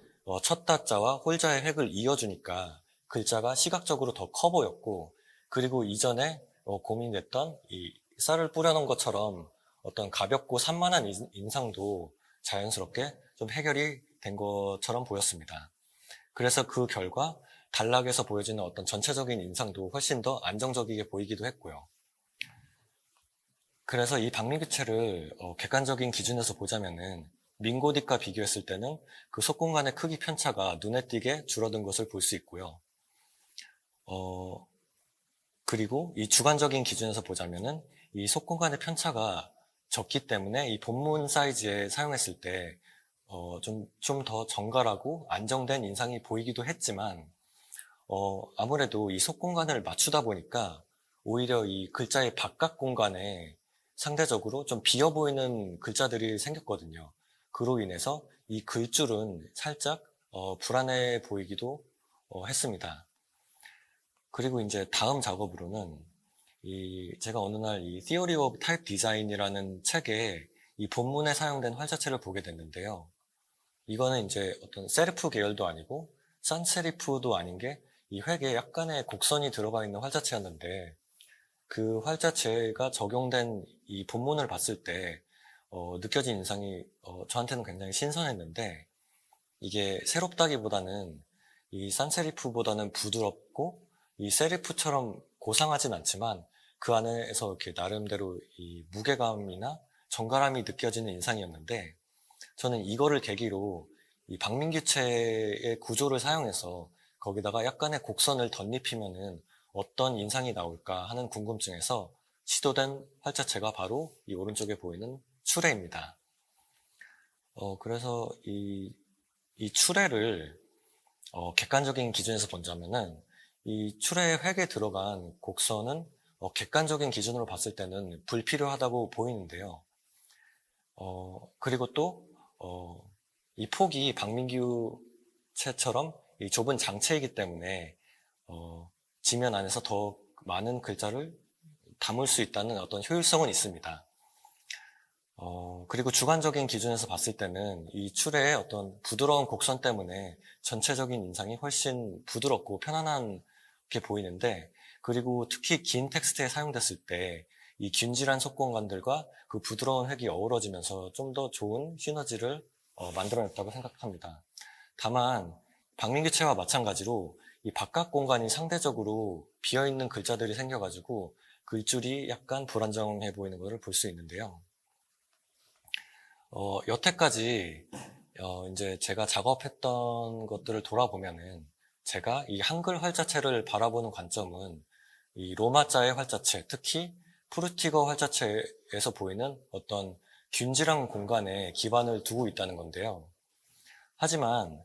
[SPEAKER 1] 첫 다자와 홀자의 획을 이어주니까 글자가 시각적으로 더 커 보였고 그리고 이전에 고민됐던 이 쌀을 뿌려놓은 것처럼 어떤 가볍고 산만한 인상도 자연스럽게 좀 해결이 된 것처럼 보였습니다. 그래서 그 결과 단락에서 보여지는 어떤 전체적인 인상도 훨씬 더 안정적이게 보이기도 했고요. 그래서 이 박민규체를 객관적인 기준에서 보자면은 민고딕과 비교했을 때는 그 속공간의 크기 편차가 눈에 띄게 줄어든 것을 볼 수 있고요. 그리고 이 주관적인 기준에서 보자면은 이 속공간의 편차가 적기 때문에 이 본문 사이즈에 사용했을 때 좀 더 정갈하고 안정된 인상이 보이기도 했지만 아무래도 이 속공간을 맞추다 보니까 오히려 이 글자의 바깥 공간에 상대적으로 좀 비어 보이는 글자들이 생겼거든요. 그로 인해서 이 글줄은 살짝 불안해 보이기도 했습니다. 그리고 이제 다음 작업으로는 제가 어느 날 이 Theory of Type Design이라는 책에 이 본문에 사용된 활자체를 보게 됐는데요. 이거는 이제 어떤 세리프 계열도 아니고 산세리프도 아닌 게 이 획에 약간의 곡선이 들어가 있는 활자체였는데 그 활자체가 적용된 이 본문을 봤을 때 느껴진 인상이 저한테는 굉장히 신선했는데 이게 새롭다기보다는 이 산세리프보다는 부드럽고 이 세리프처럼 고상하진 않지만 그 안에서 이렇게 나름대로 이 무게감이나 정갈함이 느껴지는 인상이었는데 저는 이거를 계기로 이 박민규체의 구조를 사용해서 거기다가 약간의 곡선을 덧입히면은 어떤 인상이 나올까 하는 궁금증에서 시도된 활자체가 바로 이 오른쪽에 보이는 추레입니다. 그래서 이 추레를 객관적인 기준에서 본다면은 이 추레의 획에 들어간 곡선은 객관적인 기준으로 봤을 때는 불필요하다고 보이는데요. 그리고 또 이 폭이 박민규체처럼 이 좁은 장체이기 때문에 지면 안에서 더 많은 글자를 담을 수 있다는 어떤 효율성은 있습니다. 그리고 주관적인 기준에서 봤을 때는 이 출의 어떤 부드러운 곡선 때문에 전체적인 인상이 훨씬 부드럽고 편안하게 보이는데, 그리고 특히 긴 텍스트에 사용됐을 때 이 균질한 속공간들과 그 부드러운 획이 어우러지면서 좀 더 좋은 시너지를 만들어냈다고 생각합니다. 다만 박민규체와 마찬가지로 이 바깥 공간이 상대적으로 비어있는 글자들이 생겨가지고 글줄이 약간 불안정해 보이는 것을 볼 수 있는데요. 여태까지 이제 제가 작업했던 것들을 돌아보면은 제가 이 한글 활자체를 바라보는 관점은 이 로마자의 활자체, 특히 프루티거 활자체에서 보이는 어떤 균질한 공간에 기반을 두고 있다는 건데요. 하지만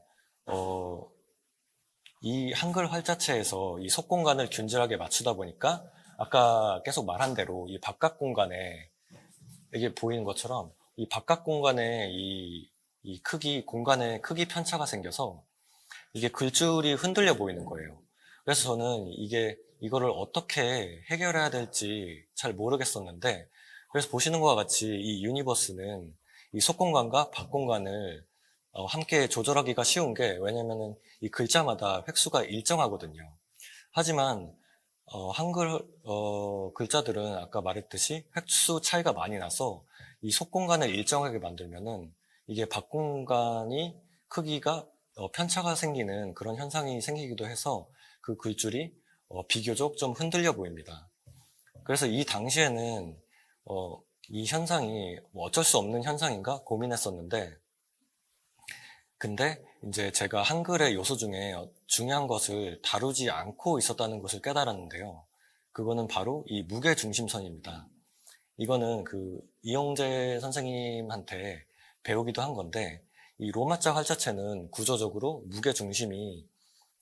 [SPEAKER 1] 이 한글 활자체에서 이 속공간을 균질하게 맞추다 보니까 아까 계속 말한 대로 이 바깥 공간에 이게 보이는 것처럼 이 바깥 공간에 이 공간에 크기 편차가 생겨서 이게 글줄이 흔들려 보이는 거예요. 그래서 저는 이거를 어떻게 해결해야 될지 잘 모르겠었는데, 그래서 보시는 것과 같이 이 유니버스는 이 속공간과 밖공간을 함께 조절하기가 쉬운 게, 왜냐면은 이 글자마다 획수가 일정하거든요. 하지만 한글 글자들은 아까 말했듯이 획수 차이가 많이 나서 이 속공간을 일정하게 만들면은 이게 밖공간이 크기가 편차가 생기는 그런 현상이 생기기도 해서 그 글줄이 비교적 좀 흔들려 보입니다. 그래서 이 당시에는 이 현상이 뭐 어쩔 수 없는 현상인가 고민했었는데, 근데 이제 제가 한글의 요소 중에 중요한 것을 다루지 않고 있었다는 것을 깨달았는데요. 그거는 바로 이 무게중심선입니다. 이거는 그 이용재 선생님한테 배우기도 한 건데, 이 로마자 활자체는 구조적으로 무게중심이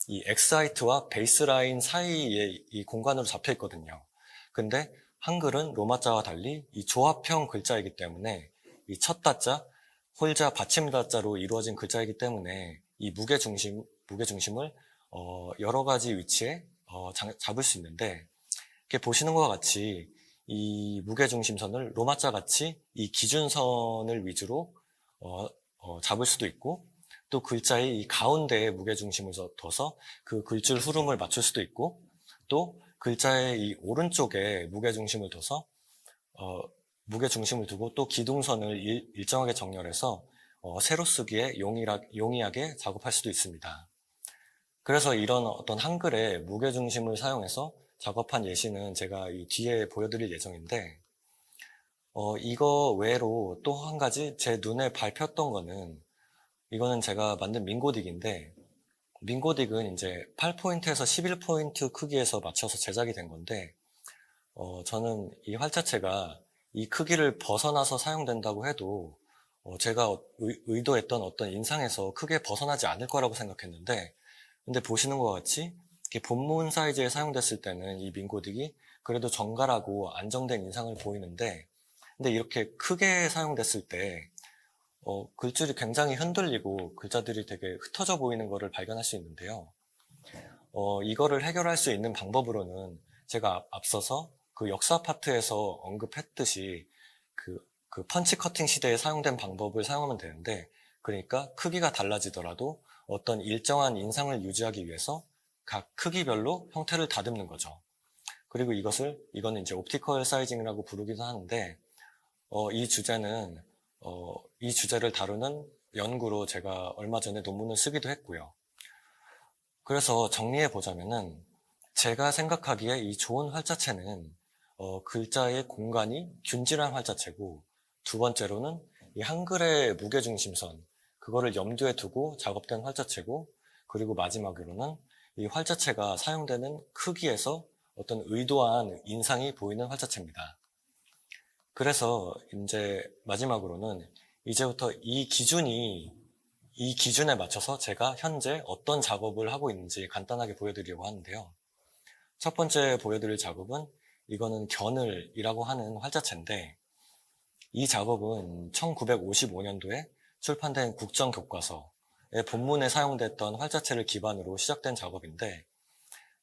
[SPEAKER 1] 이 엑스하이트와 베이스라인 사이에 이 공간으로 잡혀 있거든요. 근데 한글은 로마자와 달리 이 조합형 글자이기 때문에 이 첫 다자, 홀자, 받침다자로 이루어진 글자이기 때문에 이 무게중심을 여러 가지 위치에 잡을 수 있는데, 이렇게 보시는 것과 같이 이 무게중심선을 로마자 같이 이 기준선을 위주로 잡을 수도 있고, 또 글자의 이 가운데에 무게중심을 둬서 그 글줄 흐름을 맞출 수도 있고, 또 글자의 이 오른쪽에 무게중심을 둬서 무게중심을 두고 또 기둥선을 일정하게 정렬해서 세로 쓰기에 용이하게 작업할 수도 있습니다. 그래서 이런 어떤 한글의 무게중심을 사용해서 작업한 예시는 제가 이 뒤에 보여드릴 예정인데, 이거 외로 또 한 가지 제 눈에 밟혔던 거는, 이거는 제가 만든 민고딕인데, 민고딕은 이제 8포인트에서 11포인트 크기에서 맞춰서 제작이 된 건데, 저는 이 활자체가 이 크기를 벗어나서 사용된다고 해도 제가 의도했던 어떤 인상에서 크게 벗어나지 않을 거라고 생각했는데, 근데 보시는 것 같이 이렇게 본문 사이즈에 사용됐을 때는 이 민고딕이 그래도 정갈하고 안정된 인상을 보이는데, 근데 이렇게 크게 사용됐을 때 글줄이 굉장히 흔들리고 글자들이 되게 흩어져 보이는 것을 발견할 수 있는데요. 이거를 해결할 수 있는 방법으로는 제가 앞서서 그 역사 파트에서 언급했듯이 그 펀치 커팅 시대에 사용된 방법을 사용하면 되는데, 그러니까 크기가 달라지더라도 어떤 일정한 인상을 유지하기 위해서 각 크기별로 형태를 다듬는 거죠. 그리고 이거는 이제 옵티컬 사이징이라고 부르기도 하는데, 이 주제를 다루는 연구로 제가 얼마 전에 논문을 쓰기도 했고요. 그래서 정리해 보자면은, 제가 생각하기에 이 좋은 활자체는 글자의 공간이 균질한 활자체고, 두 번째로는 이 한글의 무게중심선, 그거를 염두에 두고 작업된 활자체고, 그리고 마지막으로는 이 활자체가 사용되는 크기에서 어떤 의도한 인상이 보이는 활자체입니다. 그래서 이제 마지막으로는 이제부터 이 기준에 맞춰서 제가 현재 어떤 작업을 하고 있는지 간단하게 보여드리려고 하는데요. 첫 번째 보여드릴 작업은, 이거는 겨늘이라고 하는 활자체인데, 이 작업은 1955년도에 출판된 국정교과서의 본문에 사용됐던 활자체를 기반으로 시작된 작업인데,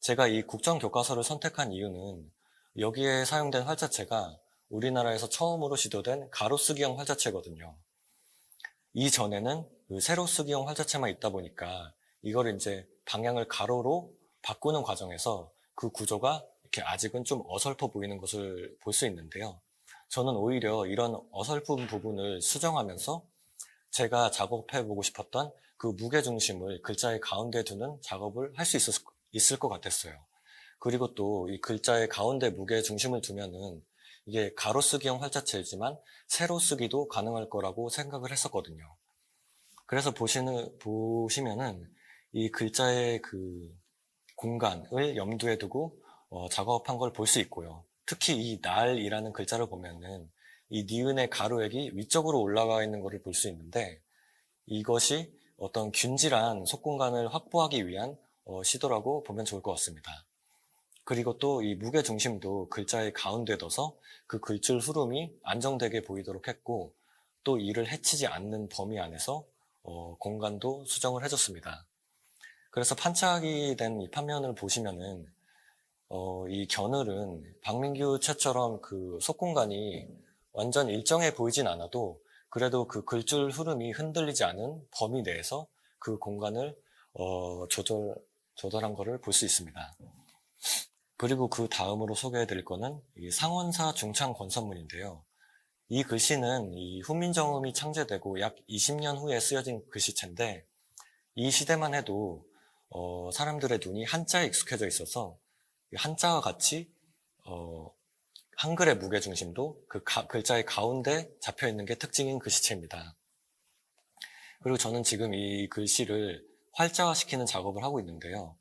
[SPEAKER 1] 제가 이 국정교과서를 선택한 이유는 여기에 사용된 활자체가 우리나라에서 처음으로 시도된 가로쓰기형 활자체거든요. 이전에는 그 세로쓰기형 활자체만 있다 보니까 이걸 이제 방향을 가로로 바꾸는 과정에서 그 구조가 이렇게 아직은 좀 어설퍼 보이는 것을 볼 수 있는데요. 저는 오히려 이런 어설픈 부분을 수정하면서 제가 작업해보고 싶었던 그 무게중심을 글자의 가운데 두는 작업을 할 수 있을 것 같았어요. 그리고 또 이 글자의 가운데 무게중심을 두면은 이게 가로쓰기형 활자체이지만 세로쓰기도 가능할 거라고 생각을 했었거든요. 그래서 보시면은 이 글자의 그 공간을 염두에 두고 작업한 걸 볼 수 있고요. 특히 이 날이라는 글자를 보면은 이 니은의 가로액이 위쪽으로 올라가 있는 것을 볼 수 있는데 이것이 어떤 균질한 속공간을 확보하기 위한 시도라고 보면 좋을 것 같습니다. 그리고 또 이 무게 중심도 글자의 가운데 둬서 그 글줄 흐름이 안정되게 보이도록 했고 또 이를 해치지 않는 범위 안에서 공간도 수정을 해줬습니다. 그래서 판착이 된 이 판면을 보시면은 이 겨늘은 박민규 채처럼 그 속공간이 완전 일정해 보이진 않아도 그래도 그 글줄 흐름이 흔들리지 않은 범위 내에서 그 공간을 조절한 것을 볼 수 있습니다. 그리고 그 다음으로 소개해 드릴 거는 이 상원사 중창 권선문인데요. 이 글씨는 이 훈민정음이 창제되고 약 20년 후에 쓰여진 글씨체인데 이 시대만 해도 사람들의 눈이 한자에 익숙해져 있어서 한자와 같이 한글의 무게중심도 그 글자의 가운데 잡혀 있는 게 특징인 글씨체입니다. 그리고 저는 지금 이 글씨를 활자화시키는 작업을 하고 있는데요.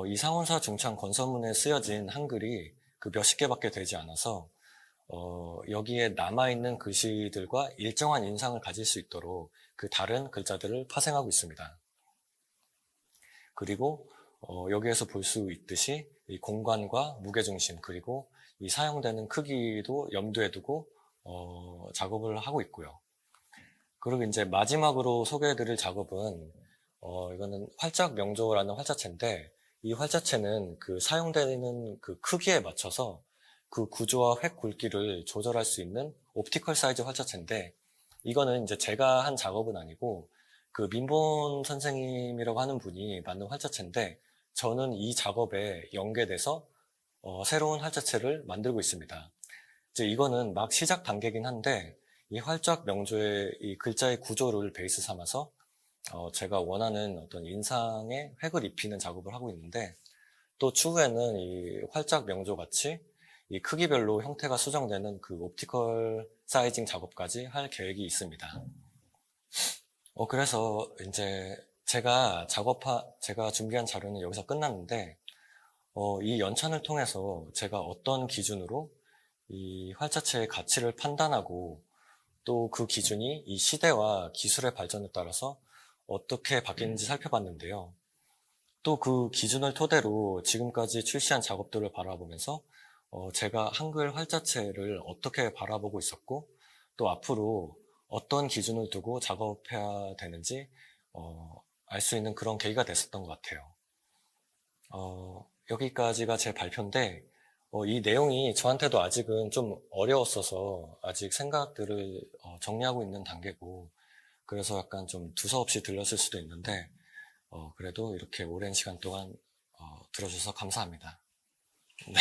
[SPEAKER 1] 이 상원사 중창 권선문에 쓰여진 한글이 그 몇십 개밖에 되지 않아서 여기에 남아있는 글씨들과 일정한 인상을 가질 수 있도록 그 다른 글자들을 파생하고 있습니다. 그리고 여기에서 볼 수 있듯이 이 공간과 무게중심 그리고 이 사용되는 크기도 염두에 두고 작업을 하고 있고요. 그리고 이제 마지막으로 소개해드릴 작업은 이거는 활짝 명조라는 활자체인데 이 활자체는 그 사용되는 그 크기에 맞춰서 그 구조와 획 굵기를 조절할 수 있는 옵티컬 사이즈 활자체인데 이거는 이제 제가 한 작업은 아니고 그 민본 선생님이라고 하는 분이 만든 활자체인데 저는 이 작업에 연계돼서 새로운 활자체를 만들고 있습니다. 이제 이거는 막 시작 단계긴 한데 이 활짝 명조의 이 글자의 구조를 베이스 삼아서 제가 원하는 어떤 인상에 획을 입히는 작업을 하고 있는데 또 추후에는 이 활짝 명조 같이 이 크기별로 형태가 수정되는 그 옵티컬 사이징 작업까지 할 계획이 있습니다. 그래서 이제 제가 준비한 자료는 여기서 끝났는데 이 연찬을 통해서 제가 어떤 기준으로 이 활자체의 가치를 판단하고 또 그 기준이 이 시대와 기술의 발전에 따라서 어떻게 바뀌는지 살펴봤는데요. 또 그 기준을 토대로 지금까지 출시한 작업들을 바라보면서 제가 한글 활자체를 어떻게 바라보고 있었고 또 앞으로 어떤 기준을 두고 작업해야 되는지 알 수 있는 그런 계기가 됐었던 것 같아요. 여기까지가 제 발표인데 이 내용이 저한테도 아직은 좀 어려웠어서 아직 생각들을 정리하고 있는 단계고 그래서 약간 좀 두서없이 들렸을 수도 있는데 그래도 이렇게 오랜 시간 동안 들어주셔서 감사합니다. 네.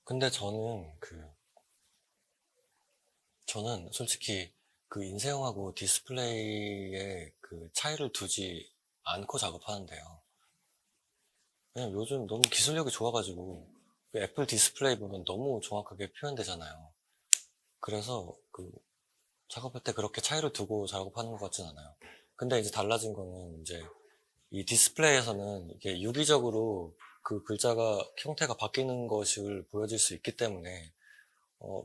[SPEAKER 1] 근데 저는 솔직히 그 인쇄형하고 디스플레이의 그 차이를 두지 않고 작업하는데요. 왜냐면 요즘 너무 기술력이 좋아가지고 그 애플 디스플레이 보면 너무 정확하게 표현되잖아요. 그래서 그 작업할 때 그렇게 차이를 두고 작업하는 것 같진 않아요. 근데 이제 달라진 거는 이제 이 디스플레이에서는 이게 유기적으로 그 글자가 형태가 바뀌는 것을 보여줄 수 있기 때문에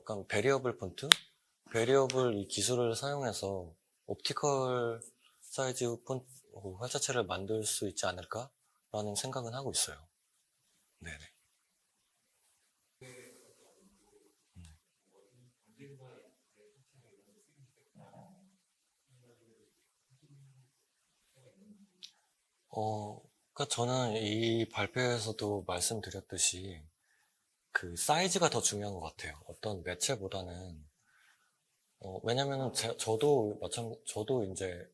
[SPEAKER 1] 약간 베리어블 폰트? 베리어블 이 기술을 사용해서 옵티컬 사이즈 폰트 활자체를 만들 수 있지 않을까라는 생각은 하고 있어요. 네네. 그러니까 저는 이 발표에서도 말씀드렸듯이 그 사이즈가 더 중요한 것 같아요. 어떤 매체보다는 왜냐면은 저도 이제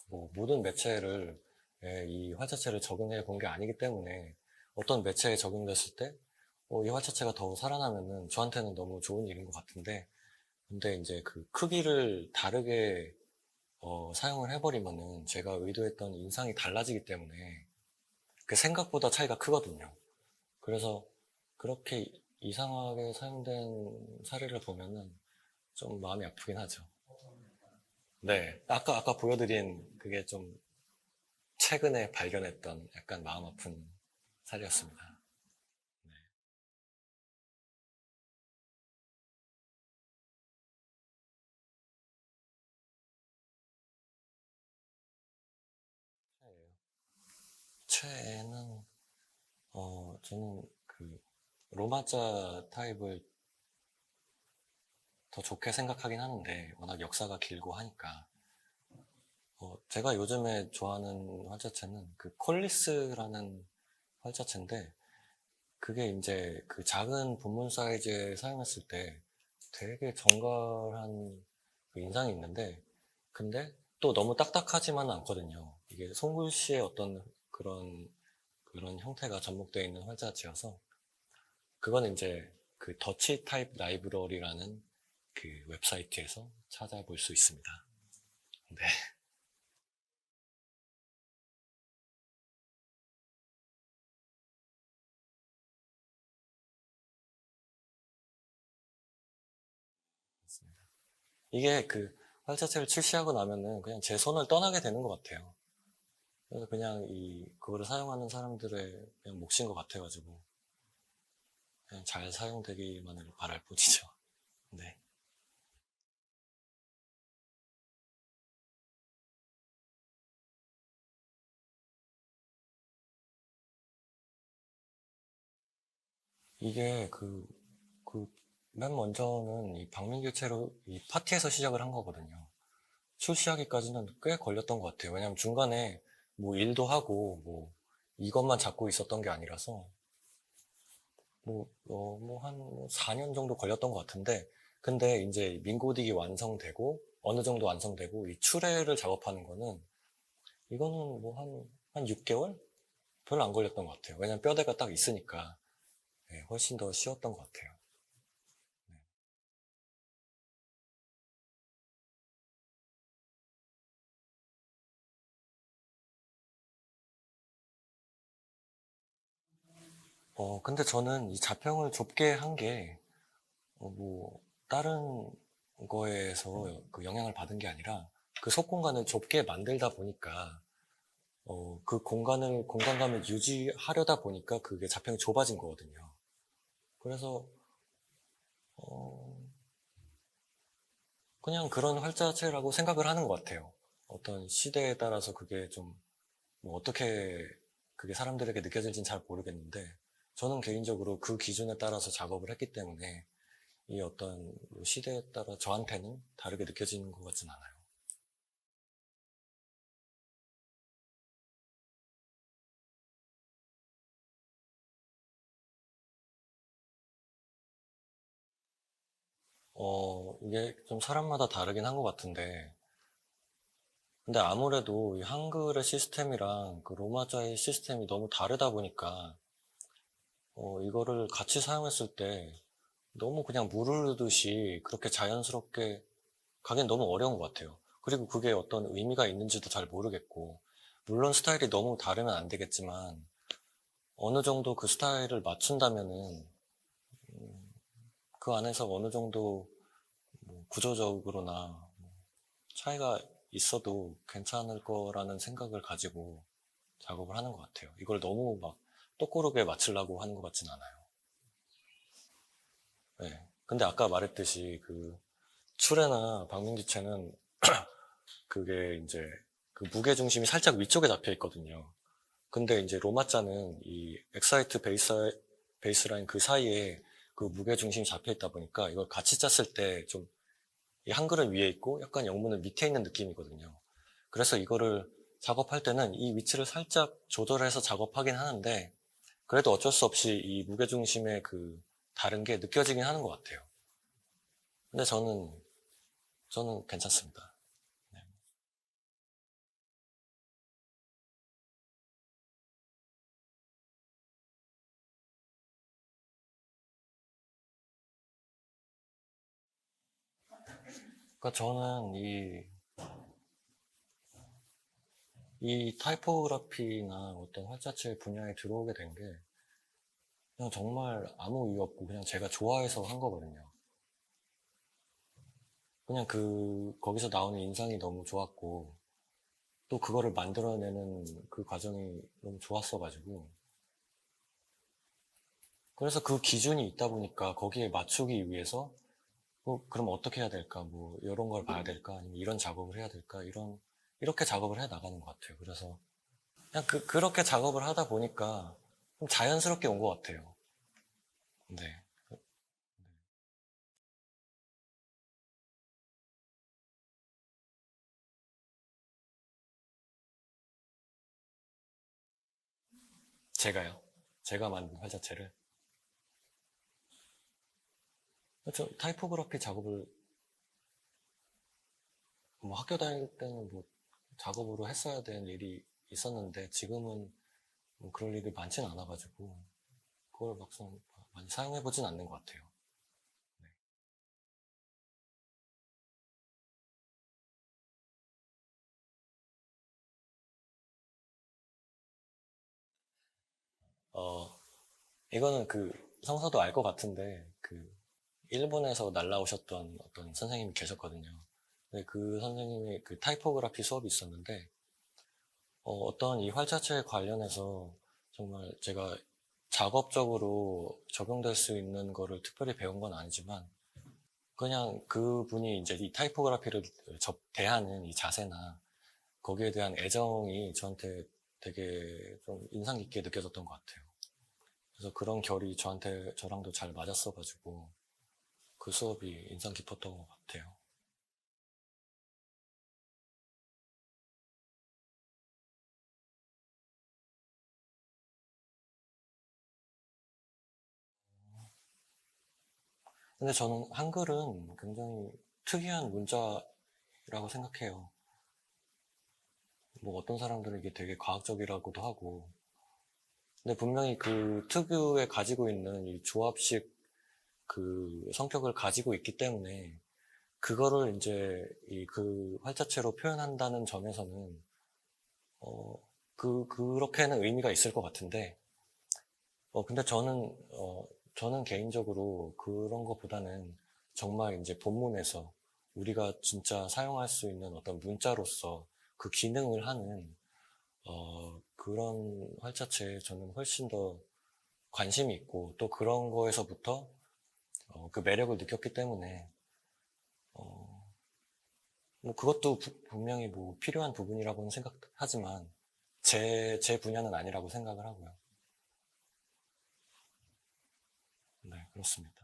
[SPEAKER 1] 뭐 모든 매체를 이 활자체를 적응해 본 게 아니기 때문에 어떤 매체에 적용됐을 때 이 활자체가 더 살아나면은 저한테는 너무 좋은 일인 것 같은데 근데 이제 그 크기를 다르게 사용을 해버리면은 제가 의도했던 인상이 달라지기 때문에 그 생각보다 차이가 크거든요. 그래서 그렇게 이상하게 사용된 사례를 보면은 좀 마음이 아프긴 하죠. 네. 아까 보여드린 그게 좀 최근에 발견했던 약간 마음 아픈 사례였습니다. 최애는, 저는 그 로마자 타입을 더 좋게 생각하긴 하는데 워낙 역사가 길고 하니까 제가 요즘에 좋아하는 활자체는 그 콜리스라는 활자체인데 그게 이제 그 작은 분문 사이즈에 사용했을 때 되게 정갈한 그 인상이 있는데 근데 또 너무 딱딱하지만은 않거든요. 이게 손글씨의 어떤 그런 형태가 접목되어 있는 활자체여서 그거는 이제 그 더치 타입 라이브러리라는 그 웹사이트에서 찾아볼 수 있습니다. 네. 이게 그 활자체를 출시하고 나면은 그냥 제 손을 떠나게 되는 것 같아요. 그래서 그냥 그거를 사용하는 사람들의 그냥 몫인 것 같아가지고 그냥 잘 사용되기만을 바랄 뿐이죠. 네. 이게 맨 먼저는 이 방민교체로 이 파티에서 시작을 한 거거든요. 출시하기까지는 꽤 걸렸던 것 같아요. 왜냐면 중간에 뭐 일도 하고 뭐 이것만 잡고 있었던 게 아니라서 한 4년 정도 걸렸던 것 같은데 근데 이제 민고딕이 완성되고 어느 정도 완성되고 이 추레를 작업하는 거는 이거는 뭐 한 6개월? 별로 안 걸렸던 것 같아요. 왜냐면 뼈대가 딱 있으니까 네, 훨씬 더 쉬웠던 것 같아요. 네. 근데 저는 이 자평을 좁게 한 게, 다른 거에서 그 영향을 받은 게 아니라, 그 속공간을 좁게 만들다 보니까, 그 공간감을 유지하려다 보니까 그게 자평이 좁아진 거거든요. 그래서, 어, 그냥 그런 활자체라고 생각을 하는 것 같아요. 어떤 시대에 따라서 그게 좀, 뭐 어떻게 그게 사람들에게 느껴질지는 잘 모르겠는데, 저는 개인적으로 그 기준에 따라서 작업을 했기 때문에, 이 어떤 시대에 따라 저한테는 다르게 느껴지는 것 같진 않아요. 이게 좀 사람마다 다르긴 한 것 같은데, 근데 아무래도 이 한글의 시스템이랑 그 로마자의 시스템이 너무 다르다 보니까, 이거를 같이 사용했을 때 너무 그냥 물을 흐르듯이 그렇게 자연스럽게 가긴 너무 어려운 것 같아요. 그리고 그게 어떤 의미가 있는지도 잘 모르겠고, 물론 스타일이 너무 다르면 안 되겠지만, 어느 정도 그 스타일을 맞춘다면은 그 안에서 어느 정도 뭐 구조적으로나 차이가 있어도 괜찮을 거라는 생각을 가지고 작업을 하는 것 같아요. 이걸 너무 막 똑고르게 맞추려고 하는 것 같진 않아요. 네. 근데 아까 말했듯이 그 출애나 박민지체는 그게 이제 그 무게 중심이 살짝 위쪽에 잡혀 있거든요. 근데 이제 로마자는 이 엑사이트 베이스라인 그 사이에 그 무게 중심이 잡혀 있다 보니까 이걸 같이 짰을 때 좀 이 한글은 위에 있고 약간 영문은 밑에 있는 느낌이거든요. 그래서 이거를 작업할 때는 이 위치를 살짝 조절해서 작업하긴 하는데, 그래도 어쩔 수 없이 이 무게중심의 그 다른 게 느껴지긴 하는 것 같아요. 근데 저는 괜찮습니다. 네. 그러니까 저는 이 타이포그래피나 어떤 활자체 분야에 들어오게 된 게 그냥 정말 아무 이유 없고 그냥 제가 좋아해서 한 거거든요. 그냥 거기서 나오는 인상이 너무 좋았고, 또 그거를 만들어내는 그 과정이 너무 좋았어가지고, 그래서 그 기준이 있다 보니까 거기에 맞추기 위해서, 그럼 어떻게 해야 될까? 뭐, 이런 걸 봐야 될까? 아니면 이런 작업을 해야 될까? 이렇게 작업을 해 나가는 것 같아요. 그래서 그냥 그렇게 작업을 하다 보니까 좀 자연스럽게 온 것 같아요. 네. 제가요. 제가 만든 활자체를. 그렇죠. 타이포그래피 작업을 뭐 학교 다닐 때는 뭐 작업으로 했어야 되는 일이 있었는데 지금은 뭐 그럴 일이 많지는 않아가지고 그걸 막상 많이 사용해보진 않는 것 같아요. 네. 어, 이거는 성서도 알 것 같은데 일본에서 날라오셨던 어떤 선생님이 계셨거든요. 근데 그 선생님이 그 타이포그래피 수업이 있었는데 어떤 이 활자체에 관련해서 정말 제가 작업적으로 적용될 수 있는 거를 특별히 배운 건 아니지만 그냥 그분이 이제 이 타이포그래피를 대하는 이 자세나 거기에 대한 애정이 저한테 되게 좀 인상 깊게 느껴졌던 것 같아요. 그래서 그런 결이 저랑도 잘 맞았어가지고 그 수업이 인상 깊었던 것 같아요. 근데 저는 한글은 굉장히 특이한 문자라고 생각해요. 뭐 어떤 사람들은 이게 되게 과학적이라고도 하고, 근데 분명히 그 특유의 가지고 있는 이 조합식 그 성격을 가지고 있기 때문에 그거를 이제 활자체로 표현한다는 점에서는 그렇게는 의미가 있을 것 같은데, 근데 저는 개인적으로 그런 것보다는 정말 이제 본문에서 우리가 진짜 사용할 수 있는 어떤 문자로서 그 기능을 하는, 그런 활자체에 저는 훨씬 더 관심이 있고, 또 그런 거에서부터, 그 매력을 느꼈기 때문에, 어, 뭐 그것도 분명히 뭐 필요한 부분이라고는 생각하지만, 제 분야는 아니라고 생각을 하고요. 네, 그렇습니다.